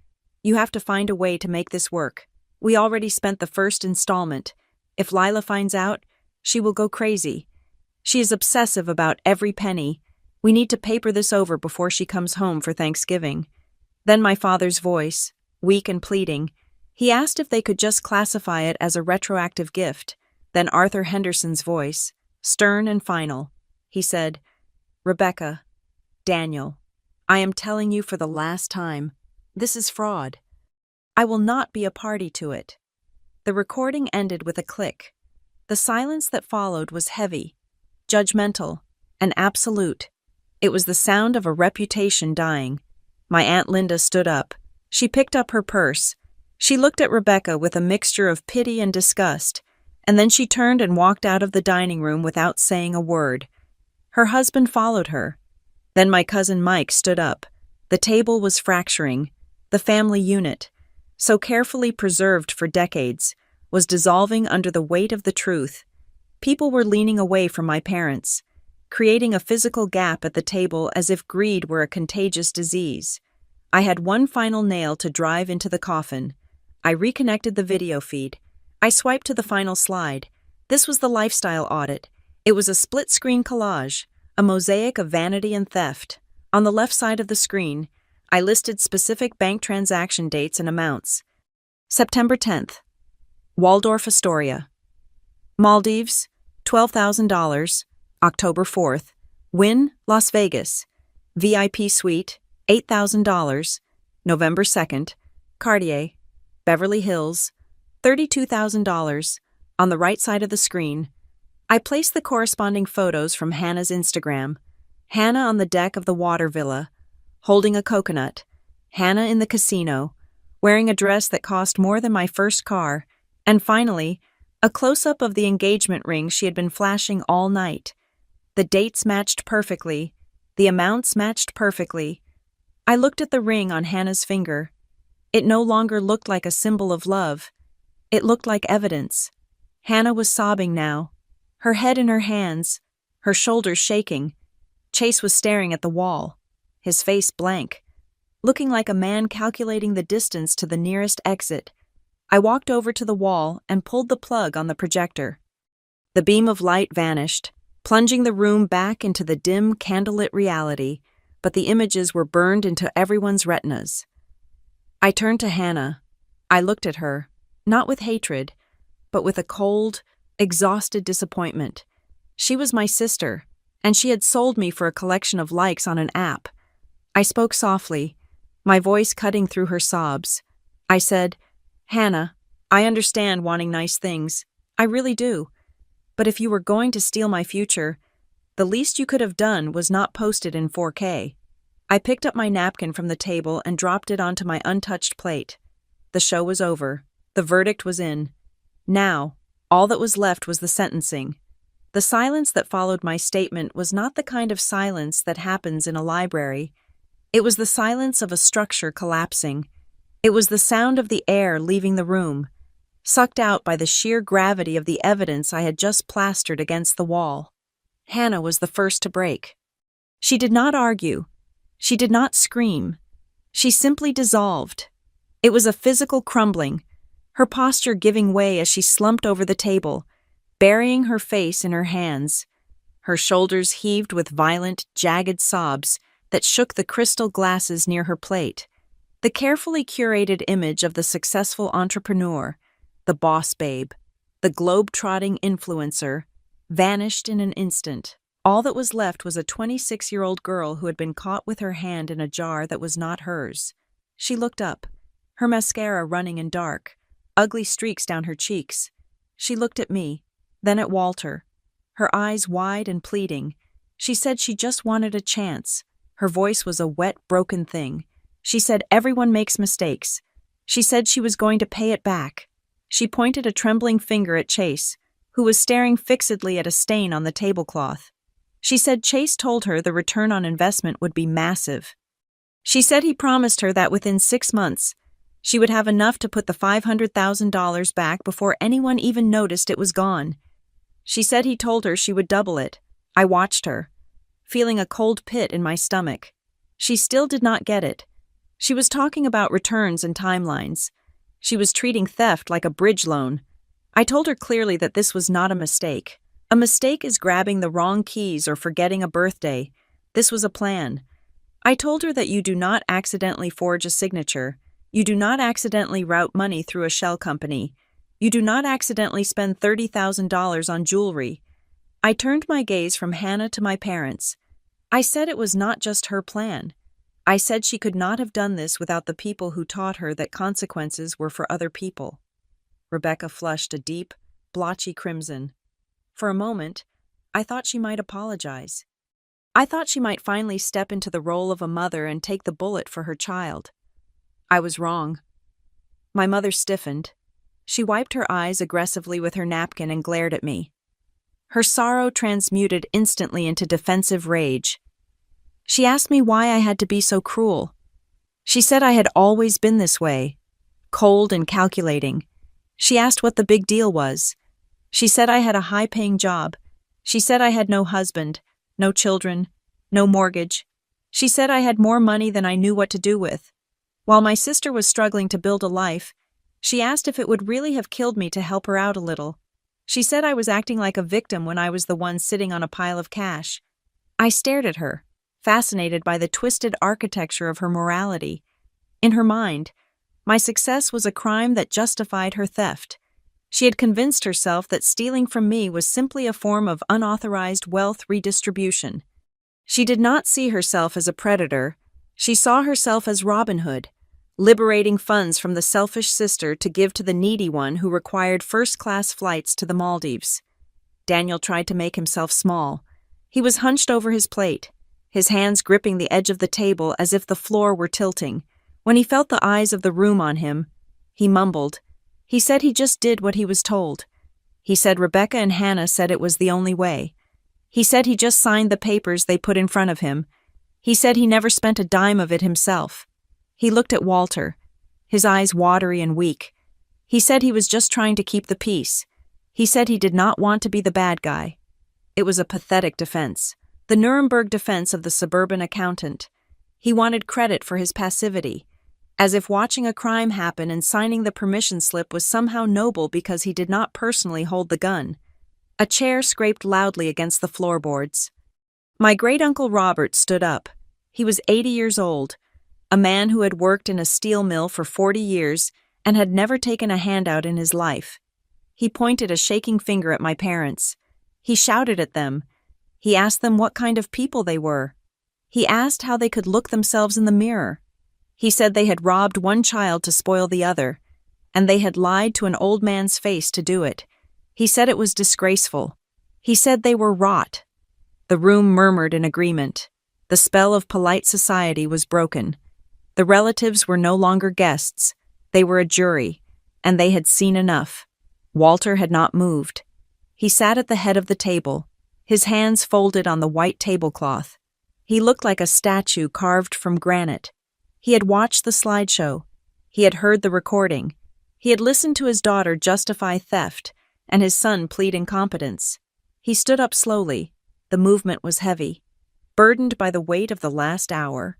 you have to find a way to make this work. We already spent the first installment. If Lila finds out, she will go crazy. She is obsessive about every penny. We need to paper this over before she comes home for Thanksgiving." Then my father's voice, weak and pleading. He asked if they could just classify it as a retroactive gift. Then Arthur Henderson's voice, stern and final. He said, "Rebecca, Daniel, I am telling you for the last time, this is fraud. I will not be a party to it." The recording ended with a click. The silence that followed was heavy, judgmental, and absolute. It was the sound of a reputation dying. My Aunt Linda stood up. She picked up her purse. She looked at Rebecca with a mixture of pity and disgust, and then she turned and walked out of the dining room without saying a word. Her husband followed her. Then my cousin Mike stood up. The table was fracturing. The family unit, so carefully preserved for decades, was dissolving under the weight of the truth. People were leaning away from my parents, creating a physical gap at the table as if greed were a contagious disease. I had one final nail to drive into the coffin. I reconnected the video feed. I swiped to the final slide. This was the lifestyle audit. It was a split-screen collage, a mosaic of vanity and theft. On the left side of the screen, I listed specific bank transaction dates and amounts. September 10th, Waldorf Astoria. Maldives, $12,000. October 4th, Wynn, Las Vegas. VIP Suite, $8,000. November 2nd, Cartier, Beverly Hills, $32,000. On the right side of the screen, I placed the corresponding photos from Hannah's Instagram. Hannah on the deck of the water villa, holding a coconut. Hannah in the casino, wearing a dress that cost more than my first car. And finally, a close-up of the engagement ring she had been flashing all night. The dates matched perfectly. The amounts matched perfectly. I looked at the ring on Hannah's finger. It no longer looked like a symbol of love. It looked like evidence. Hannah was sobbing now, her head in her hands, her shoulders shaking. Chase was staring at the wall, his face blank, looking like a man calculating the distance to the nearest exit. I walked over to the wall and pulled the plug on the projector. The beam of light vanished, plunging the room back into the dim, candlelit reality, but the images were burned into everyone's retinas. I turned to Hannah. I looked at her, not with hatred, but with a cold, exhausted disappointment. She was my sister, and she had sold me for a collection of likes on an app. I spoke softly, my voice cutting through her sobs. I said, "Hannah, I understand wanting nice things. I really do. But if you were going to steal my future, the least you could have done was not post it in 4K. I picked up my napkin from the table and dropped it onto my untouched plate. The show was over. The verdict was in. Now, all that was left was the sentencing. The silence that followed my statement was not the kind of silence that happens in a library. It was the silence of a structure collapsing. It was the sound of the air leaving the room, sucked out by the sheer gravity of the evidence I had just plastered against the wall. Hannah was the first to break. She did not argue. She did not scream. She simply dissolved. It was a physical crumbling, her posture giving way as she slumped over the table, burying her face in her hands. Her shoulders heaved with violent, jagged sobs that shook the crystal glasses near her plate. The carefully curated image of the successful entrepreneur, the boss babe, the globe-trotting influencer, vanished in an instant. All that was left was a 26-year-old girl who had been caught with her hand in a jar that was not hers. She looked up, her mascara running in dark, ugly streaks down her cheeks. She looked at me, then at Walter, her eyes wide and pleading. She said she just wanted a chance. Her voice was a wet, broken thing. She said everyone makes mistakes. She said she was going to pay it back. She pointed a trembling finger at Chase, who was staring fixedly at a stain on the tablecloth. She said Chase told her the return on investment would be massive. She said he promised her that within 6 months, she would have enough to put the $500,000 back before anyone even noticed it was gone. She said he told her she would double it. I watched her, feeling a cold pit in my stomach. She still did not get it. She was talking about returns and timelines. She was treating theft like a bridge loan. I told her clearly that this was not a mistake. A mistake is grabbing the wrong keys or forgetting a birthday. This was a plan. I told her that you do not accidentally forge a signature. You do not accidentally route money through a shell company. You do not accidentally spend $30,000 on jewelry. I turned my gaze from Hannah to my parents. I said it was not just her plan. I said she could not have done this without the people who taught her that consequences were for other people. Rebecca flushed a deep, blotchy crimson. For a moment, I thought she might apologize. I thought she might finally step into the role of a mother and take the bullet for her child. I was wrong. My mother stiffened. She wiped her eyes aggressively with her napkin and glared at me. Her sorrow transmuted instantly into defensive rage. She asked me why I had to be so cruel. She said I had always been this way, cold and calculating. She asked what the big deal was. She said I had a high-paying job. She said I had no husband, no children, no mortgage. She said I had more money than I knew what to do with. While my sister was struggling to build a life, she asked if it would really have killed me to help her out a little. She said I was acting like a victim when I was the one sitting on a pile of cash. I stared at her, fascinated by the twisted architecture of her morality. In her mind, my success was a crime that justified her theft. She had convinced herself that stealing from me was simply a form of unauthorized wealth redistribution. She did not see herself as a predator. She saw herself as Robin Hood, liberating funds from the selfish sister to give to the needy one who required first-class flights to the Maldives. Daniel tried to make himself small. He was hunched over his plate, his hands gripping the edge of the table as if the floor were tilting. When he felt the eyes of the room on him, he mumbled. He said he just did what he was told. He said Rebecca and Hannah said it was the only way. He said he just signed the papers they put in front of him. He said he never spent a dime of it himself. He looked at Walter, his eyes watery and weak. He said he was just trying to keep the peace. He said he did not want to be the bad guy. It was a pathetic defense, the Nuremberg defense of the suburban accountant. He wanted credit for his passivity, as if watching a crime happen and signing the permission slip was somehow noble because he did not personally hold the gun. A chair scraped loudly against the floorboards. My great-uncle Robert stood up. He was 80 years old, a man who had worked in a steel mill for 40 years and had never taken a handout in his life. He pointed a shaking finger at my parents. He shouted at them. He asked them what kind of people they were. He asked how they could look themselves in the mirror. He said they had robbed one child to spoil the other, and they had lied to an old man's face to do it. He said it was disgraceful. He said they were rot. The room murmured in agreement. The spell of polite society was broken. The relatives were no longer guests. They were a jury, and they had seen enough. Walter had not moved. He sat at the head of the table, his hands folded on the white tablecloth. He looked like a statue carved from granite. He had watched the slideshow. He had heard the recording. He had listened to his daughter justify theft and his son plead incompetence. He stood up slowly. The movement was heavy, burdened by the weight of the last hour.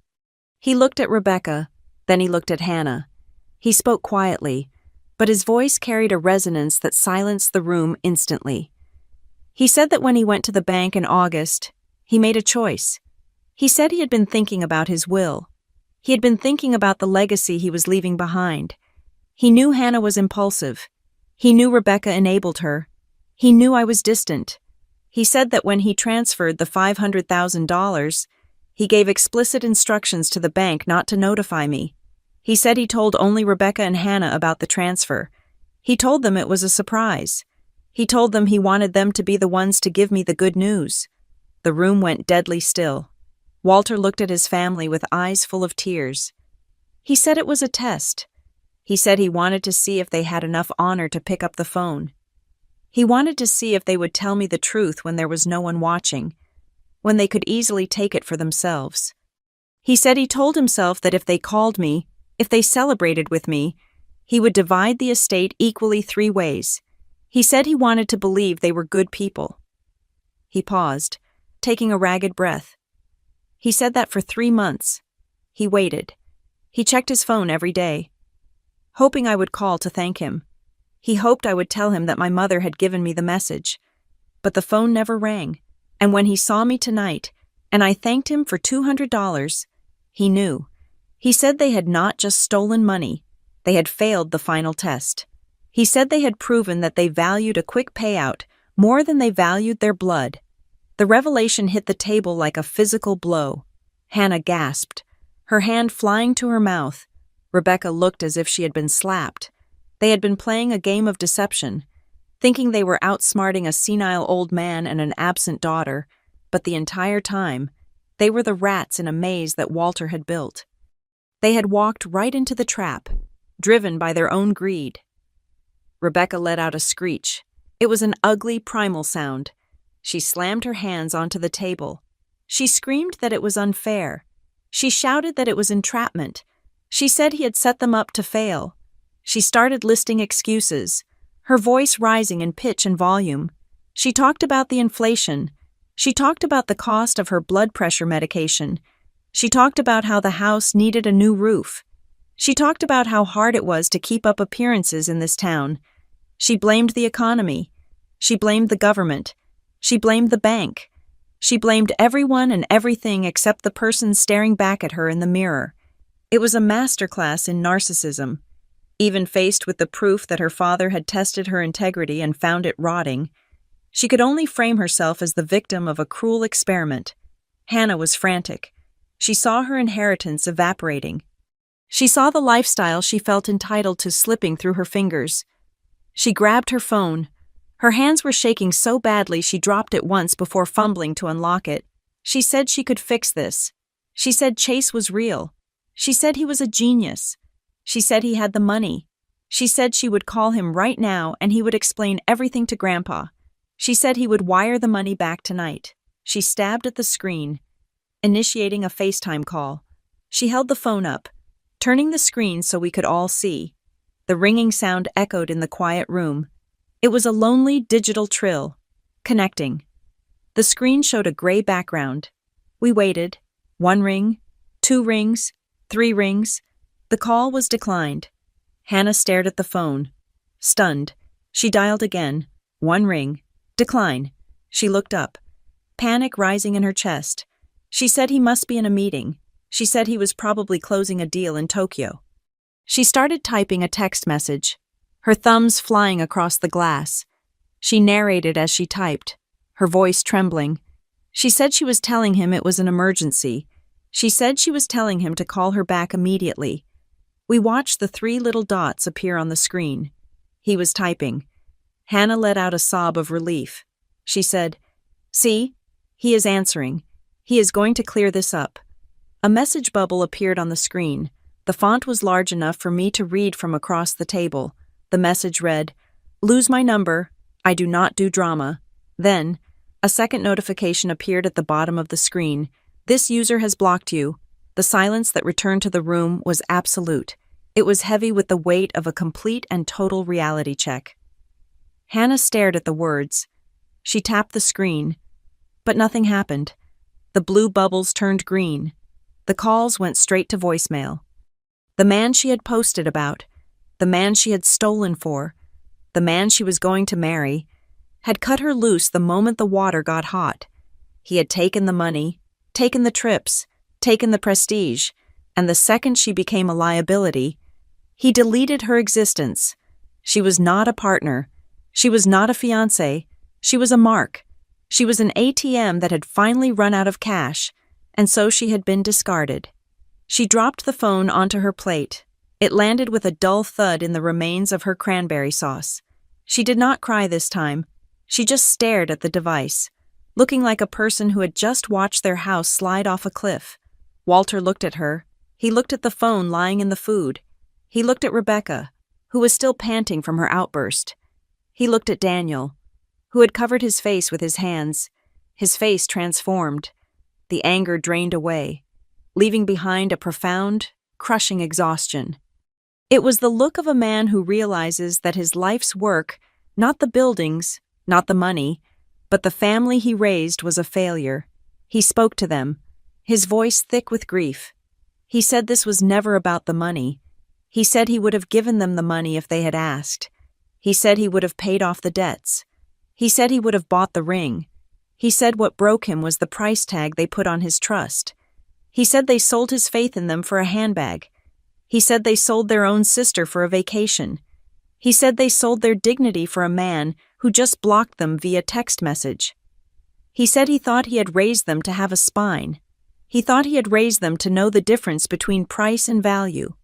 He looked at Rebecca, then he looked at Hannah. He spoke quietly, but his voice carried a resonance that silenced the room instantly. He said that when he went to the bank in August, he made a choice. He said he had been thinking about his will. He had been thinking about the legacy he was leaving behind. He knew Hannah was impulsive. He knew Rebecca enabled her. He knew I was distant. He said that when he transferred the $500,000, he gave explicit instructions to the bank not to notify me. He said he told only Rebecca and Hannah about the transfer. He told them it was a surprise. He told them he wanted them to be the ones to give me the good news. The room went deadly still. Walter looked at his family with eyes full of tears. He said it was a test. He said he wanted to see if they had enough honor to pick up the phone. He wanted to see if they would tell me the truth when there was no one watching, when they could easily take it for themselves. He said he told himself that if they called me, if they celebrated with me, he would divide the estate equally 3 ways. He said he wanted to believe they were good people. He paused, taking a ragged breath. He said that for 3 months. He waited. He checked his phone every day, hoping I would call to thank him. He hoped I would tell him that my mother had given me the message. But the phone never rang, and when he saw me tonight, and I thanked him for $200, he knew. He said they had not just stolen money, they had failed the final test. He said they had proven that they valued a quick payout more than they valued their blood. The revelation hit the table like a physical blow. Hannah gasped, her hand flying to her mouth. Rebecca looked as if she had been slapped. They had been playing a game of deception, thinking they were outsmarting a senile old man and an absent daughter, but the entire time, they were the rats in a maze that Walter had built. They had walked right into the trap, driven by their own greed. Rebecca let out a screech. It was an ugly, primal sound. She slammed her hands onto the table. She screamed that it was unfair. She shouted that it was entrapment. She said he had set them up to fail. She started listing excuses, her voice rising in pitch and volume. She talked about the inflation. She talked about the cost of her blood pressure medication. She talked about how the house needed a new roof. She talked about how hard it was to keep up appearances in this town. She blamed the economy. She blamed the government. She blamed the bank. She blamed everyone and everything except the person staring back at her in the mirror. It was a masterclass in narcissism. Even faced with the proof that her father had tested her integrity and found it rotting, she could only frame herself as the victim of a cruel experiment. Hannah was frantic. She saw her inheritance evaporating. She saw the lifestyle she felt entitled to slipping through her fingers. She grabbed her phone. Her hands were shaking so badly she dropped it once before fumbling to unlock it. She said she could fix this. She said Chase was real. She said he was a genius. She said he had the money. She said she would call him right now and he would explain everything to Grandpa. She said he would wire the money back tonight. She stabbed at the screen, initiating a FaceTime call. She held the phone up, turning the screen so we could all see. The ringing sound echoed in the quiet room. It was a lonely digital trill, connecting. The screen showed a gray background. We waited. 1 ring, 2 rings, 3 rings. The call was declined. Hannah stared at the phone. Stunned, she dialed again. 1 ring. Decline. She looked up, panic rising in her chest. She said he must be in a meeting. She said he was probably closing a deal in Tokyo. She started typing a text message, her thumbs flying across the glass. She narrated as she typed, her voice trembling. She said she was telling him it was an emergency. She said she was telling him to call her back immediately. We watched the 3 little dots appear on the screen. He was typing. Hannah let out a sob of relief. She said, "See? He is answering. He is going to clear this up." A message bubble appeared on the screen. The font was large enough for me to read from across the table. The message read, Lose my number. I do not do drama. Then, a second notification appeared at the bottom of the screen. This user has blocked you. The silence that returned to the room was absolute. It was heavy with the weight of a complete and total reality check. Hannah stared at the words. She tapped the screen, but nothing happened. The blue bubbles turned green. The calls went straight to voicemail. The man she had posted about, the man she had stolen for, the man she was going to marry, had cut her loose the moment the water got hot. He had taken the money, taken the trips, taken the prestige, and the second she became a liability, he deleted her existence. She was not a partner. She was not a fiancée. She was a mark. She was an ATM that had finally run out of cash, and so she had been discarded. She dropped the phone onto her plate. It landed with a dull thud in the remains of her cranberry sauce. She did not cry this time. She just stared at the device, looking like a person who had just watched their house slide off a cliff. Walter looked at her. He looked at the phone lying in the food. He looked at Rebecca, who was still panting from her outburst. He looked at Daniel, who had covered his face with his hands. His face transformed. The anger drained away, leaving behind a profound, crushing exhaustion. It was the look of a man who realizes that his life's work, not the buildings, not the money, but the family he raised, was a failure. He spoke to them, his voice thick with grief. He said this was never about the money. He said he would have given them the money if they had asked. He said he would have paid off the debts. He said he would have bought the ring. He said what broke him was the price tag they put on his trust. He said they sold his faith in them for a handbag. He said they sold their own sister for a vacation. He said they sold their dignity for a man who just blocked them via text message. He said he thought he had raised them to have a spine. He thought he had raised them to know the difference between price and value.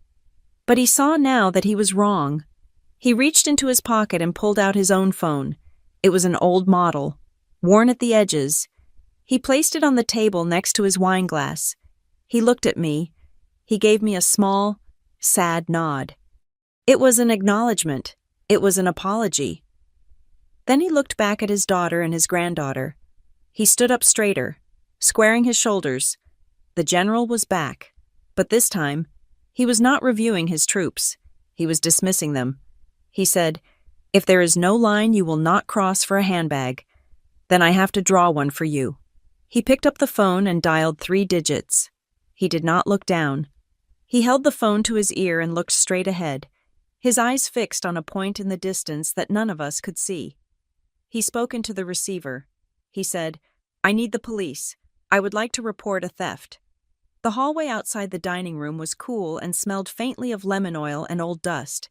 But he saw now that he was wrong. He reached into his pocket and pulled out his own phone. It was an old model, worn at the edges. He placed it on the table next to his wine glass. He looked at me. He gave me a small, sad nod. It was an acknowledgement. It was an apology. Then he looked back at his daughter and his granddaughter. He stood up straighter, squaring his shoulders. The general was back, but this time, he was not reviewing his troops. He was dismissing them. He said, "If there is no line you will not cross for a handbag, then I have to draw one for you." He picked up the phone and dialed 3 digits. He did not look down. He held the phone to his ear and looked straight ahead, his eyes fixed on a point in the distance that none of us could see. He spoke into the receiver. He said, "I need the police. I would like to report a theft." The hallway outside the dining room was cool and smelled faintly of lemon oil and old dust.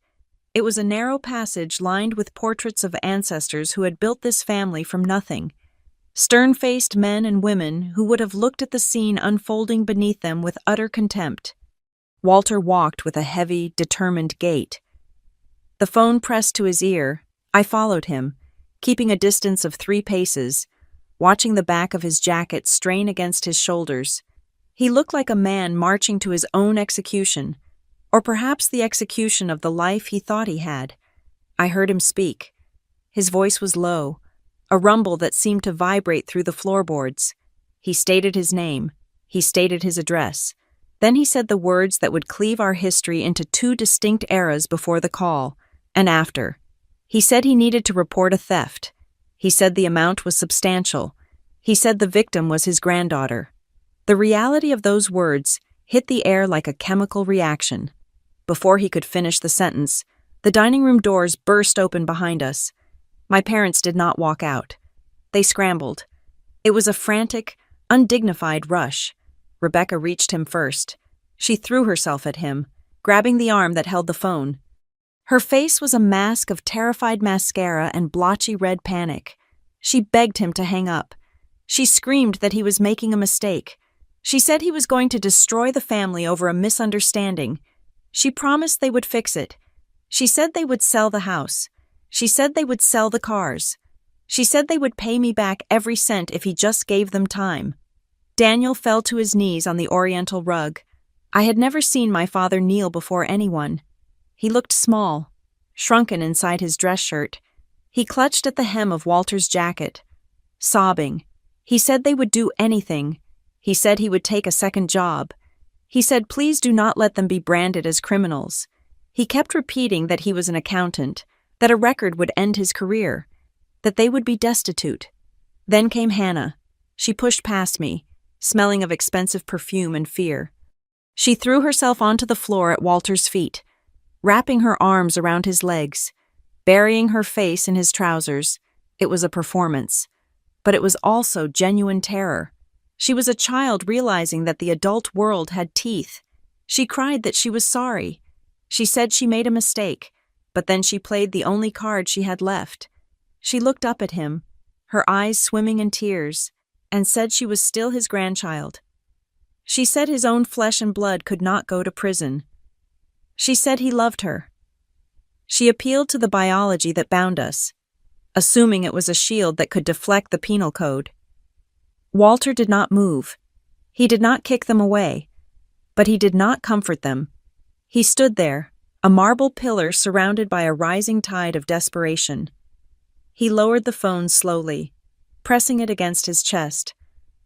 It was a narrow passage lined with portraits of ancestors who had built this family from nothing. Stern-faced men and women who would have looked at the scene unfolding beneath them with utter contempt. Walter walked with a heavy, determined gait. The phone pressed to his ear. I followed him, keeping a distance of 3 paces, watching the back of his jacket strain against his shoulders. He looked like a man marching to his own execution, or perhaps the execution of the life he thought he had. I heard him speak. His voice was low, a rumble that seemed to vibrate through the floorboards. He stated his name. He stated his address. Then he said the words that would cleave our history into 2 distinct eras before the call and after. He said he needed to report a theft. He said the amount was substantial. He said the victim was his granddaughter. The reality of those words hit the air like a chemical reaction. Before he could finish the sentence, the dining room doors burst open behind us. My parents did not walk out. They scrambled. It was a frantic, undignified rush. Rebecca reached him first. She threw herself at him, grabbing the arm that held the phone. Her face was a mask of terrified mascara and blotchy red panic. She begged him to hang up. She screamed that he was making a mistake. She said he was going to destroy the family over a misunderstanding. She promised they would fix it. She said they would sell the house. She said they would sell the cars. She said they would pay me back every cent if he just gave them time. Daniel fell to his knees on the oriental rug. I had never seen my father kneel before anyone. He looked small, shrunken inside his dress shirt. He clutched at the hem of Walter's jacket, sobbing. He said they would do anything. He said he would take a second job. He said, please do not let them be branded as criminals. He kept repeating that he was an accountant, that a record would end his career, that they would be destitute. Then came Hannah. She pushed past me, smelling of expensive perfume and fear. She threw herself onto the floor at Walter's feet, wrapping her arms around his legs, burying her face in his trousers. It was a performance, but it was also genuine terror. She was a child realizing that the adult world had teeth. She cried that she was sorry. She said she made a mistake, but then she played the only card she had left. She looked up at him, her eyes swimming in tears, and said she was still his grandchild. She said his own flesh and blood could not go to prison. She said he loved her. She appealed to the biology that bound us, assuming it was a shield that could deflect the penal code. Walter did not move. He did not kick them away, but he did not comfort them. He stood there, a marble pillar surrounded by a rising tide of desperation. He lowered the phone slowly, pressing it against his chest,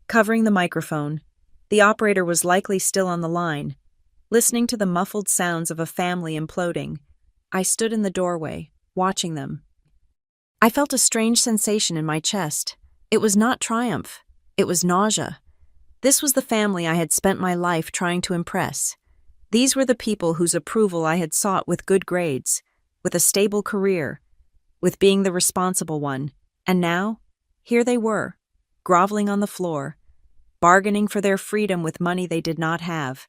covering the microphone. The operator was likely still on the line, listening to the muffled sounds of a family imploding. I stood in the doorway, watching them. I felt a strange sensation in my chest. It was not triumph. It was nausea. This was the family I had spent my life trying to impress. These were the people whose approval I had sought with good grades, with a stable career, with being the responsible one. And now, here they were, groveling on the floor, bargaining for their freedom with money they did not have.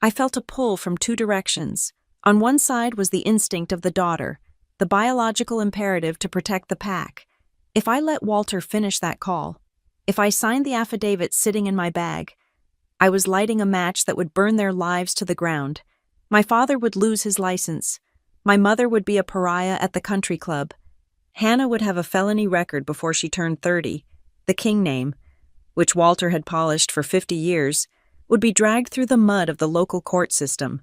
I felt a pull from two directions. On one side was the instinct of the daughter, the biological imperative to protect the pack. If I let Walter finish that call, if I signed the affidavit sitting in my bag, I was lighting a match that would burn their lives to the ground. My father would lose his license. My mother would be a pariah at the country club. Hannah would have a felony record before she turned 30. The King name, which Walter had polished for 50 years, would be dragged through the mud of the local court system.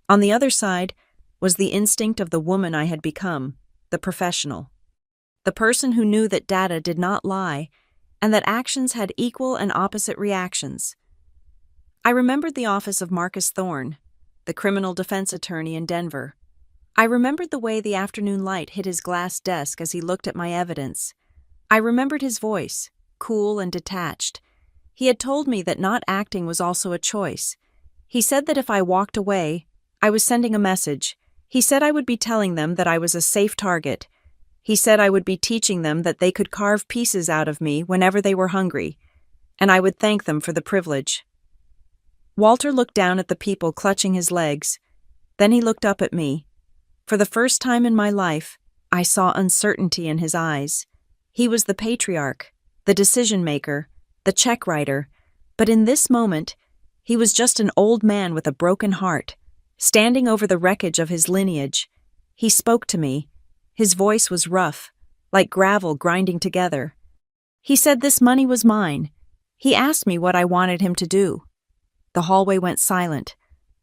On the other side was the instinct of the woman I had become, the professional. The person who knew that data did not lie, and that actions had equal and opposite reactions. I remembered the office of Marcus Thorne, the criminal defense attorney in Denver. I remembered the way the afternoon light hit his glass desk as he looked at my evidence. I remembered his voice, cool and detached. He had told me that not acting was also a choice. He said that if I walked away, I was sending a message. He said I would be telling them that I was a safe target. He said I would be teaching them that they could carve pieces out of me whenever they were hungry, and I would thank them for the privilege. Walter looked down at the people clutching his legs. Then he looked up at me. For the first time in my life, I saw uncertainty in his eyes. He was the patriarch, the decision-maker, the check writer, but in this moment, he was just an old man with a broken heart, standing over the wreckage of his lineage. He spoke to me. His voice was rough, like gravel grinding together. He said this money was mine. He asked me what I wanted him to do. The hallway went silent.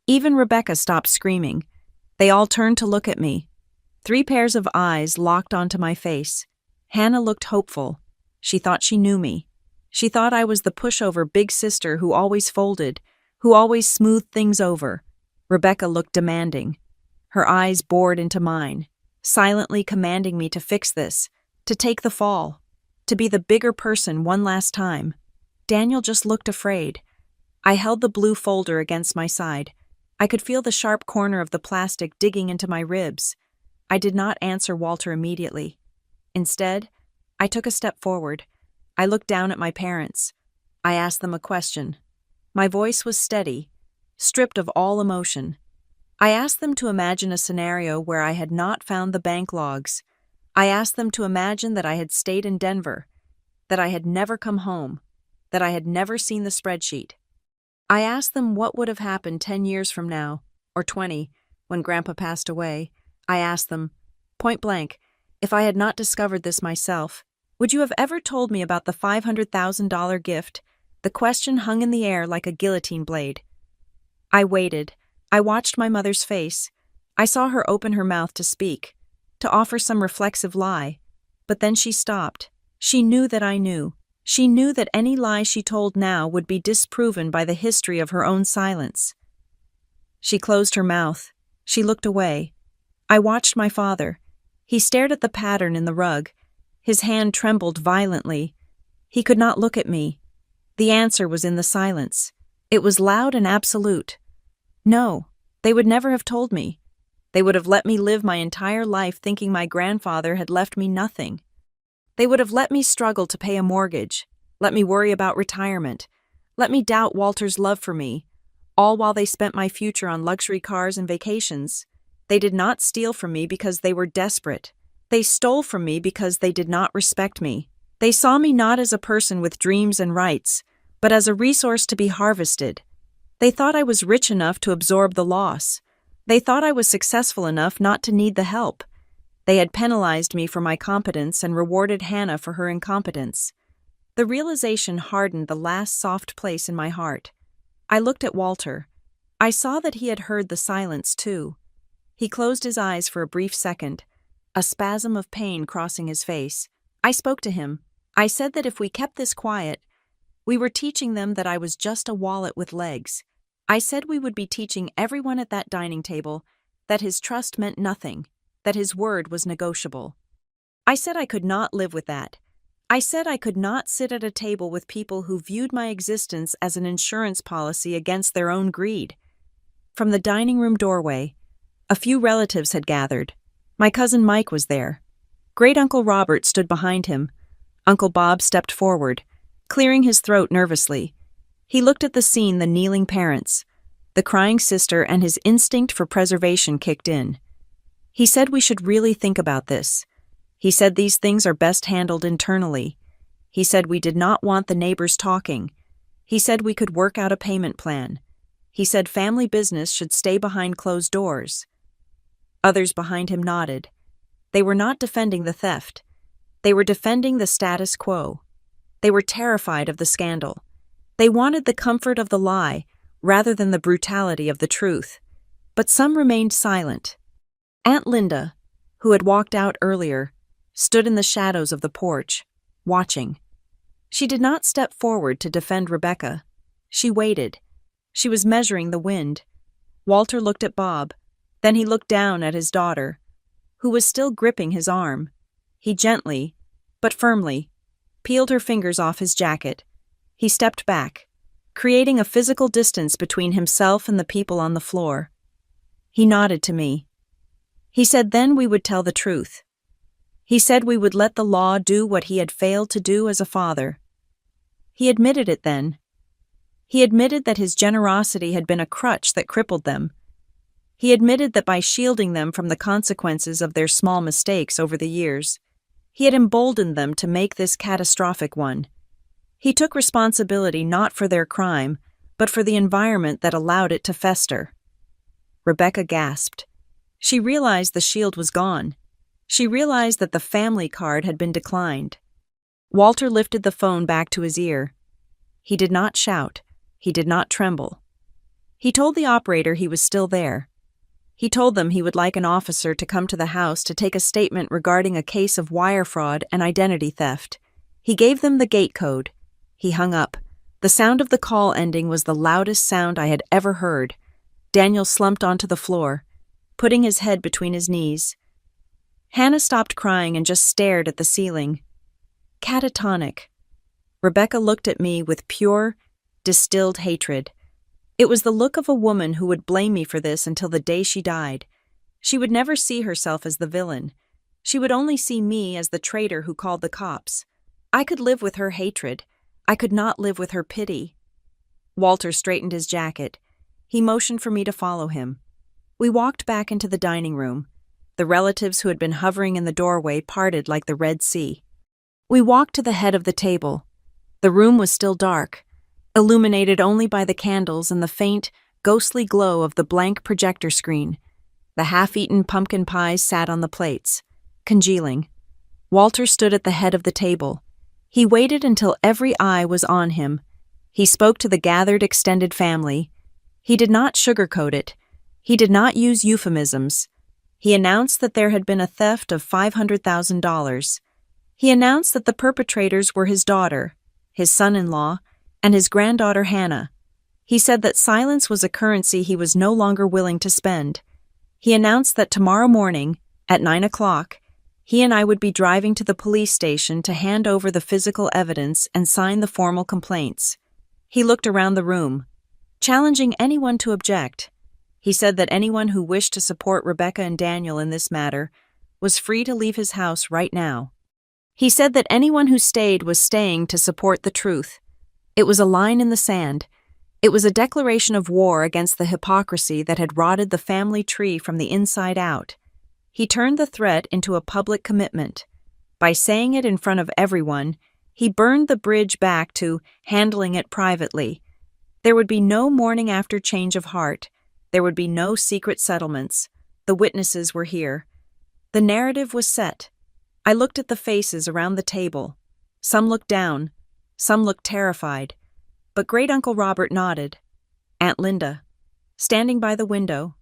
Even Rebecca stopped screaming. They all turned to look at me. 3 pairs of eyes locked onto my face. Hannah looked hopeful. She thought she knew me. She thought I was the pushover big sister who always folded, who always smoothed things over. Rebecca looked demanding. Her eyes bored into mine, silently commanding me to fix this, to take the fall, to be the bigger person one last time. Daniel just looked afraid. I held the blue folder against my side. I could feel the sharp corner of the plastic digging into my ribs. I did not answer Walter immediately. Instead, I took a step forward. I looked down at my parents. I asked them a question. My voice was steady, stripped of all emotion. I asked them to imagine a scenario where I had not found the bank logs. I asked them to imagine that I had stayed in Denver, that I had never come home, that I had never seen the spreadsheet. I asked them what would have happened 10 years from now, or 20, when Grandpa passed away. I asked them, point blank, if I had not discovered this myself, would you have ever told me about the $500,000 gift? The question hung in the air like a guillotine blade. I waited. I watched my mother's face. I saw her open her mouth to speak, to offer some reflexive lie, But then she stopped. She knew that I knew. She knew that any lie she told now would be disproven by the history of her own silence. She closed her mouth. She looked away. I watched my father. He stared at the pattern in the rug. His hand trembled violently. He could not look at me. The answer was in the silence. It was loud and absolute. No, they would never have told me. They would have let me live my entire life thinking my grandfather had left me nothing. They would have let me struggle to pay a mortgage, let me worry about retirement, let me doubt Walter's love for me, all while they spent my future on luxury cars and vacations. They did not steal from me because they were desperate. They stole from me because they did not respect me. They saw me not as a person with dreams and rights, but as a resource to be harvested. They thought I was rich enough to absorb the loss. They thought I was successful enough not to need the help. They had penalized me for my competence and rewarded Hannah for her incompetence. The realization hardened the last soft place in my heart. I looked at Walter. I saw that he had heard the silence too. He closed his eyes for a brief second, a spasm of pain crossing his face. I spoke to him. I said that if we kept this quiet, we were teaching them that I was just a wallet with legs. I said we would be teaching everyone at that dining table that his trust meant nothing, that his word was negotiable. I said I could not live with that. I said I could not sit at a table with people who viewed my existence as an insurance policy against their own greed. From the dining room doorway, a few relatives had gathered. My cousin Mike was there. Great-uncle Robert stood behind him. Uncle Bob stepped forward, clearing his throat nervously. He looked at the scene, the kneeling parents, the crying sister, and his instinct for preservation kicked in. He said we should really think about this. He said these things are best handled internally. He said we did not want the neighbors talking. He said we could work out a payment plan. He said family business should stay behind closed doors. Others behind him nodded. They were not defending the theft. They were defending the status quo. They were terrified of the scandal. They wanted the comfort of the lie rather than the brutality of the truth. But some remained silent. Aunt Linda, who had walked out earlier, stood in the shadows of the porch, watching. She did not step forward to defend Rebecca. She waited. She was measuring the wind. Walter looked at Bob. Then he looked down at his daughter, who was still gripping his arm. He gently, but firmly, peeled her fingers off his jacket. He stepped back, creating a physical distance between himself and the people on the floor. He nodded to me. He said then we would tell the truth. He said we would let the law do what he had failed to do as a father. He admitted it then. He admitted that his generosity had been a crutch that crippled them. He admitted that by shielding them from the consequences of their small mistakes over the years, he had emboldened them to make this catastrophic one. He took responsibility not for their crime, but for the environment that allowed it to fester. Rebecca gasped. She realized the shield was gone. She realized that the family card had been declined. Walter lifted the phone back to his ear. He did not shout. He did not tremble. He told the operator he was still there. He told them he would like an officer to come to the house to take a statement regarding a case of wire fraud and identity theft. He gave them the gate code. He hung up. The sound of the call ending was the loudest sound I had ever heard. Daniel slumped onto the floor, putting his head between his knees. Hannah stopped crying and just stared at the ceiling. Catatonic. Rebecca looked at me with pure, distilled hatred. It was the look of a woman who would blame me for this until the day she died. She would never see herself as the villain. She would only see me as the traitor who called the cops. I could live with her hatred. I could not live with her pity. Walter straightened his jacket. He motioned for me to follow him. We walked back into the dining room. The relatives who had been hovering in the doorway parted like the Red Sea. We walked to the head of the table. The room was still dark, illuminated only by the candles and the faint, ghostly glow of the blank projector screen. The half-eaten pumpkin pies sat on the plates, congealing. Walter stood at the head of the table. He waited until every eye was on him. He spoke to the gathered extended family. He did not sugarcoat it. He did not use euphemisms. He announced that there had been a theft of $500,000. He announced that the perpetrators were his daughter, his son-in-law, and his granddaughter Hannah. He said that silence was a currency he was no longer willing to spend. He announced that tomorrow morning, at 9 o'clock, he and I would be driving to the police station to hand over the physical evidence and sign the formal complaints. He looked around the room, challenging anyone to object. He said that anyone who wished to support Rebecca and Daniel in this matter was free to leave his house right now. He said that anyone who stayed was staying to support the truth. It was a line in the sand. It was a declaration of war against the hypocrisy that had rotted the family tree from the inside out. He turned the threat into a public commitment. By saying it in front of everyone, he burned the bridge back to handling it privately. There would be no morning after change of heart. There would be no secret settlements. The witnesses were here. The narrative was set. I looked at the faces around the table. Some looked down. Some looked terrified. But Great-Uncle Robert nodded. Aunt Linda, standing by the window,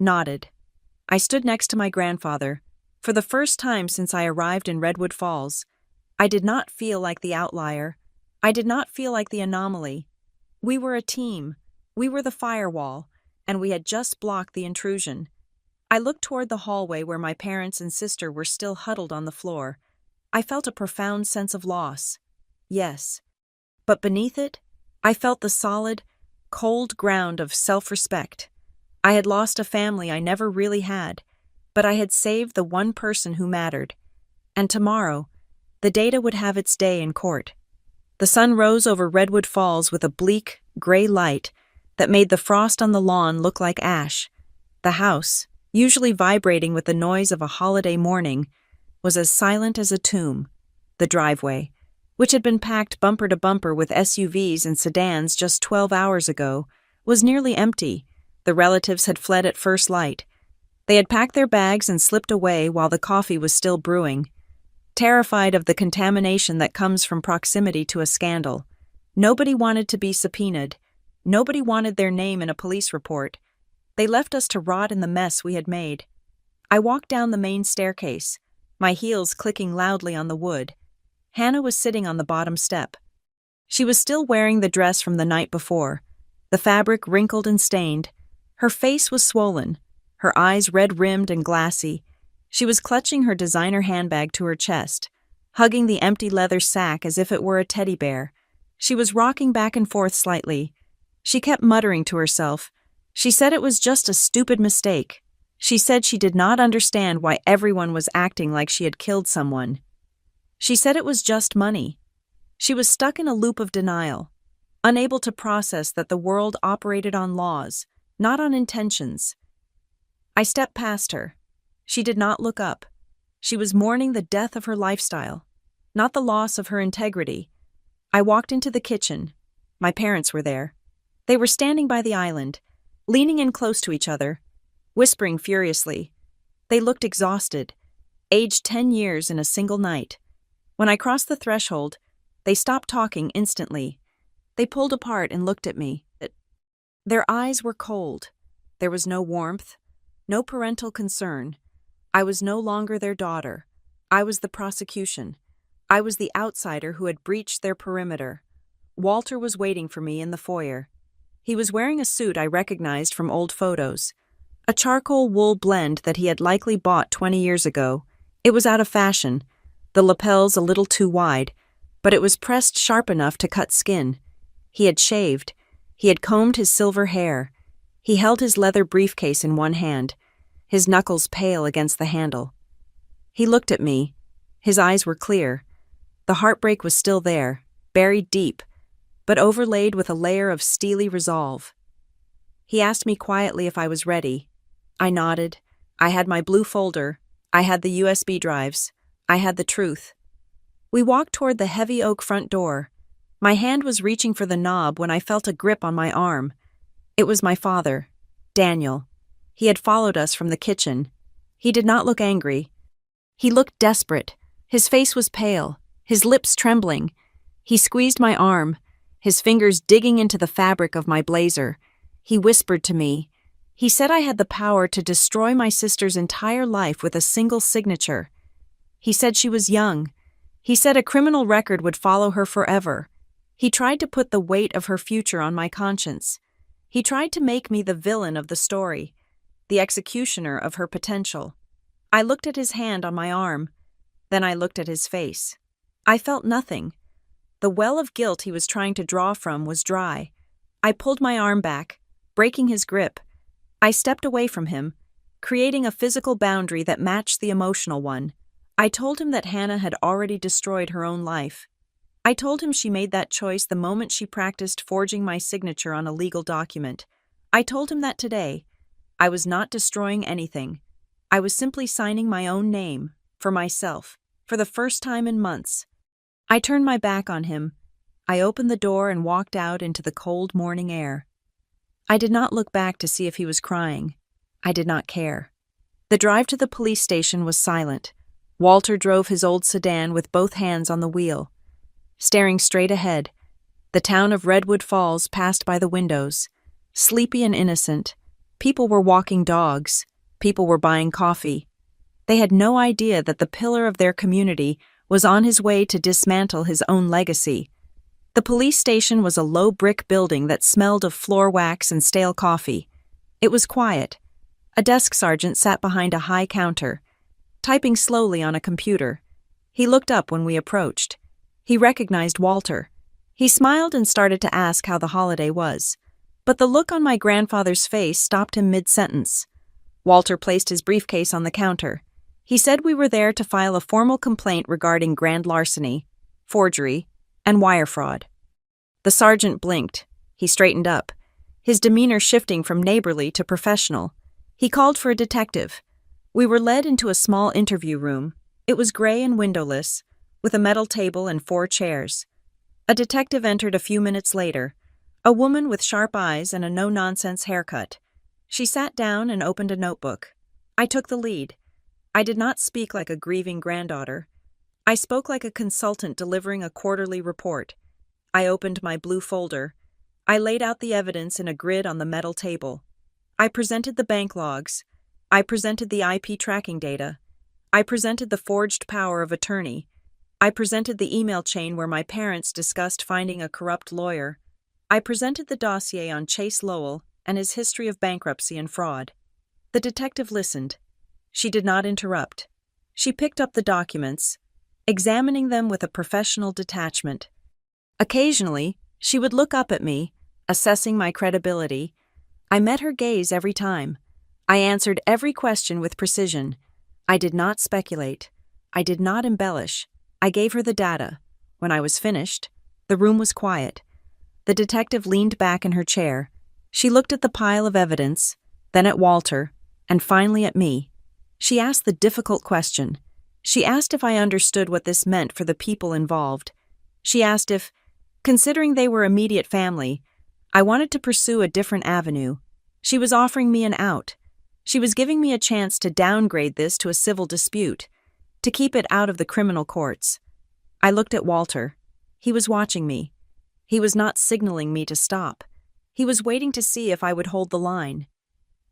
nodded. I stood next to my grandfather. For the first time since I arrived in Redwood Falls, I did not feel like the outlier. I did not feel like the anomaly. We were a team. We were the firewall, and we had just blocked the intrusion. I looked toward the hallway where my parents and sister were still huddled on the floor. I felt a profound sense of loss. Yes. But beneath it, I felt the solid, cold ground of self-respect. I had lost a family I never really had, but I had saved the one person who mattered. And tomorrow, the data would have its day in court. The sun rose over Redwood Falls with a bleak, gray light that made the frost on the lawn look like ash. The house, usually vibrating with the noise of a holiday morning, was as silent as a tomb. The driveway, which had been packed bumper to bumper with SUVs and sedans just 12 hours ago, was nearly empty. The relatives had fled at first light. They had packed their bags and slipped away while the coffee was still brewing. Terrified of the contamination that comes from proximity to a scandal, nobody wanted to be subpoenaed. Nobody wanted their name in a police report. They left us to rot in the mess we had made. I walked down the main staircase, my heels clicking loudly on the wood. Hannah was sitting on the bottom step. She was still wearing the dress from the night before, the fabric wrinkled and stained. Her face was swollen, her eyes red-rimmed and glassy. She was clutching her designer handbag to her chest, hugging the empty leather sack as if it were a teddy bear. She was rocking back and forth slightly. She kept muttering to herself. She said it was just a stupid mistake. She said she did not understand why everyone was acting like she had killed someone. She said it was just money. She was stuck in a loop of denial, unable to process that the world operated on laws, not on intentions. I stepped past her. She did not look up. She was mourning the death of her lifestyle, not the loss of her integrity. I walked into the kitchen. My parents were there. They were standing by the island, leaning in close to each other, whispering furiously. They looked exhausted, aged 10 years in a single night. When I crossed the threshold, they stopped talking instantly. They pulled apart and looked at me. Their eyes were cold. There was no warmth, no parental concern. I was no longer their daughter. I was the prosecution. I was the outsider who had breached their perimeter. Walter was waiting for me in the foyer. He was wearing a suit I recognized from old photos, a charcoal wool blend that he had likely bought 20 years ago. It was out of fashion, the lapels a little too wide, but it was pressed sharp enough to cut skin. He had shaved. He had combed his silver hair. He held his leather briefcase in one hand, his knuckles pale against the handle. He looked at me. His eyes were clear. The heartbreak was still there, buried deep, but overlaid with a layer of steely resolve. He asked me quietly if I was ready. I nodded. I had my blue folder. I had the USB drives. I had the truth. We walked toward the heavy oak front door. My hand was reaching for the knob when I felt a grip on my arm. It was my father, Daniel. He had followed us from the kitchen. He did not look angry. He looked desperate. His face was pale, his lips trembling. He squeezed my arm, his fingers digging into the fabric of my blazer. He whispered to me. He said I had the power to destroy my sister's entire life with a single signature. He said she was young. He said a criminal record would follow her forever. He tried to put the weight of her future on my conscience. He tried to make me the villain of the story, the executioner of her potential. I looked at his hand on my arm. Then I looked at his face. I felt nothing. The well of guilt he was trying to draw from was dry. I pulled my arm back, breaking his grip. I stepped away from him, creating a physical boundary that matched the emotional one. I told him that Hannah had already destroyed her own life. I told him she made that choice the moment she practiced forging my signature on a legal document. I told him that today, I was not destroying anything. I was simply signing my own name, for myself, for the first time in months. I turned my back on him. I opened the door and walked out into the cold morning air. I did not look back to see if he was crying. I did not care. The drive to the police station was silent. Walter drove his old sedan with both hands on the wheel. Staring straight ahead, the town of Redwood Falls passed by the windows. Sleepy and innocent, people were walking dogs. People were buying coffee. They had no idea that the pillar of their community was on his way to dismantle his own legacy. The police station was a low brick building that smelled of floor wax and stale coffee. It was quiet. A desk sergeant sat behind a high counter, typing slowly on a computer. He looked up when we approached. He recognized Walter. He smiled and started to ask how the holiday was. But the look on my grandfather's face stopped him mid-sentence. Walter placed his briefcase on the counter. He said we were there to file a formal complaint regarding grand larceny, forgery, and wire fraud. The sergeant blinked. He straightened up, his demeanor shifting from neighborly to professional. He called for a detective. We were led into a small interview room. It was gray and windowless, with a metal table and 4 chairs. A detective entered a few minutes later, a woman with sharp eyes and a no-nonsense haircut. She sat down and opened a notebook. I took the lead. I did not speak like a grieving granddaughter. I spoke like a consultant delivering a quarterly report. I opened my blue folder. I laid out the evidence in a grid on the metal table. I presented the bank logs. I presented the IP tracking data. I presented the forged power of attorney. I presented the email chain where my parents discussed finding a corrupt lawyer. I presented the dossier on Chase Lowell and his history of bankruptcy and fraud. The detective listened. She did not interrupt. She picked up the documents, examining them with a professional detachment. Occasionally, she would look up at me, assessing my credibility. I met her gaze every time. I answered every question with precision. I did not speculate. I did not embellish. I gave her the data. When I was finished, the room was quiet. The detective leaned back in her chair. She looked at the pile of evidence, then at Walter, and finally at me. She asked the difficult question. She asked if I understood what this meant for the people involved. She asked if, considering they were immediate family, I wanted to pursue a different avenue. She was offering me an out. She was giving me a chance to downgrade this to a civil dispute, to keep it out of the criminal courts. I looked at Walter. He was watching me. He was not signaling me to stop. He was waiting to see if I would hold the line.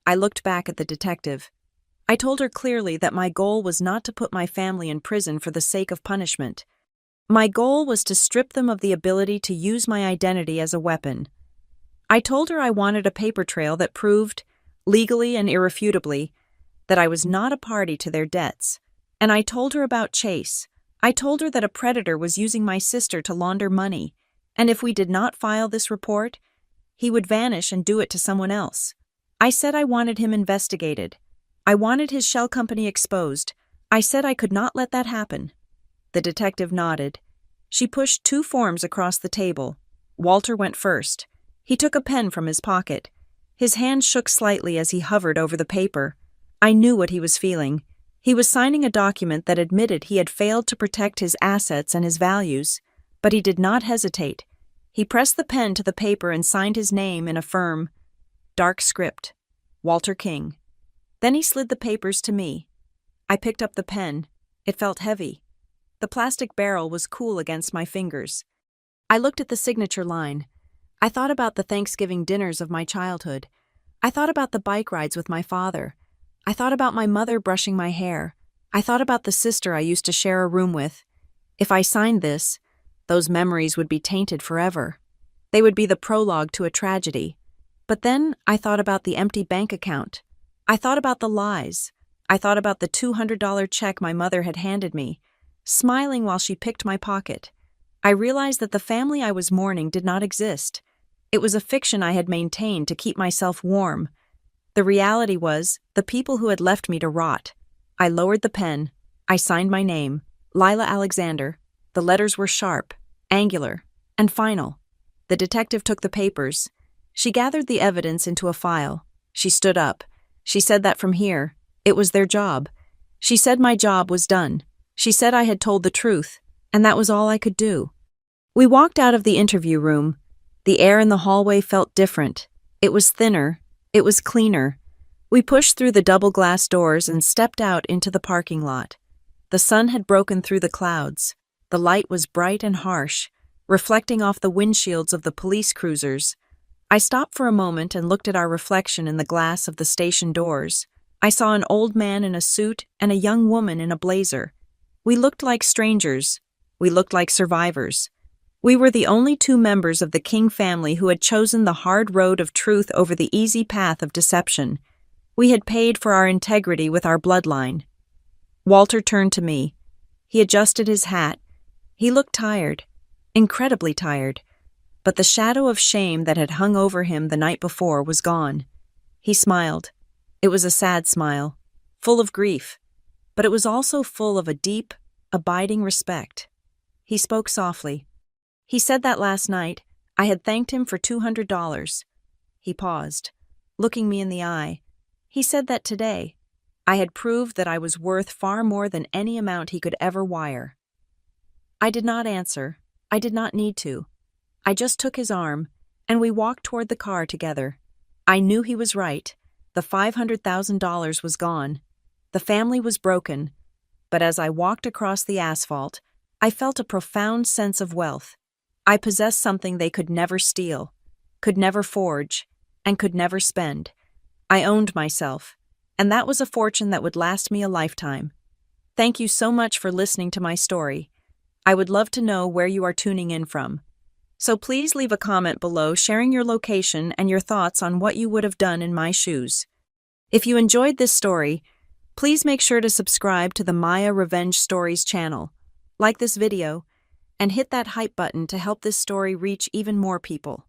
I looked back at the detective. I told her clearly that my goal was not to put my family in prison for the sake of punishment. My goal was to strip them of the ability to use my identity as a weapon. I told her I wanted a paper trail that proved, legally and irrefutably, that I was not a party to their debts. And I told her about Chase. I told her that a predator was using my sister to launder money, and if we did not file this report, he would vanish and do it to someone else. I said I wanted him investigated. I wanted his shell company exposed. I said I could not let that happen. The detective nodded. She pushed 2 forms across the table. Walter went first. He took a pen from his pocket. His hand shook slightly as he hovered over the paper. I knew what he was feeling. He was signing a document that admitted he had failed to protect his assets and his values, but he did not hesitate. He pressed the pen to the paper and signed his name in a firm, dark script, Walter King. Then he slid the papers to me. I picked up the pen. It felt heavy. The plastic barrel was cool against my fingers. I looked at the signature line. I thought about the Thanksgiving dinners of my childhood. I thought about the bike rides with my father. I thought about my mother brushing my hair. I thought about the sister I used to share a room with. If I signed this, those memories would be tainted forever. They would be the prologue to a tragedy. But then I thought about the empty bank account. I thought about the lies. I thought about the $200 check my mother had handed me, smiling while she picked my pocket. I realized that the family I was mourning did not exist. It was a fiction I had maintained to keep myself warm. The reality was the people who had left me to rot. I lowered the pen. I signed my name, Lila Alexander. The letters were sharp, angular, and final. The detective took the papers. She gathered the evidence into a file. She stood up. She said that from here, it was their job. She said my job was done. She said I had told the truth, and that was all I could do. We walked out of the interview room. The air in the hallway felt different. It was thinner. It was cleaner. We pushed through the double glass doors and stepped out into the parking lot. The sun had broken through the clouds. The light was bright and harsh, reflecting off the windshields of the police cruisers. I stopped for a moment and looked at our reflection in the glass of the station doors. I saw an old man in a suit and a young woman in a blazer. We looked like strangers. We looked like survivors. We were the only two members of the King family who had chosen the hard road of truth over the easy path of deception. We had paid for our integrity with our bloodline. Walter turned to me. He adjusted his hat. He looked tired, incredibly tired, but the shadow of shame that had hung over him the night before was gone. He smiled. It was a sad smile, full of grief, but it was also full of a deep, abiding respect. He spoke softly. He said that last night I had thanked him for $200. He paused, looking me in the eye. He said that today I had proved that I was worth far more than any amount he could ever wire. I did not answer. I did not need to. I just took his arm, and we walked toward the car together. I knew he was right. The $500,000 was gone. The family was broken. But as I walked across the asphalt, I felt a profound sense of wealth. I possessed something they could never steal, could never forge, and could never spend. I owned myself, and that was a fortune that would last me a lifetime. Thank you so much for listening to my story. I would love to know where you are tuning in from. So please leave a comment below sharing your location and your thoughts on what you would have done in my shoes. If you enjoyed this story, please make sure to subscribe to the Maya Revenge Stories channel, like this video, and hit that hype button to help this story reach even more people.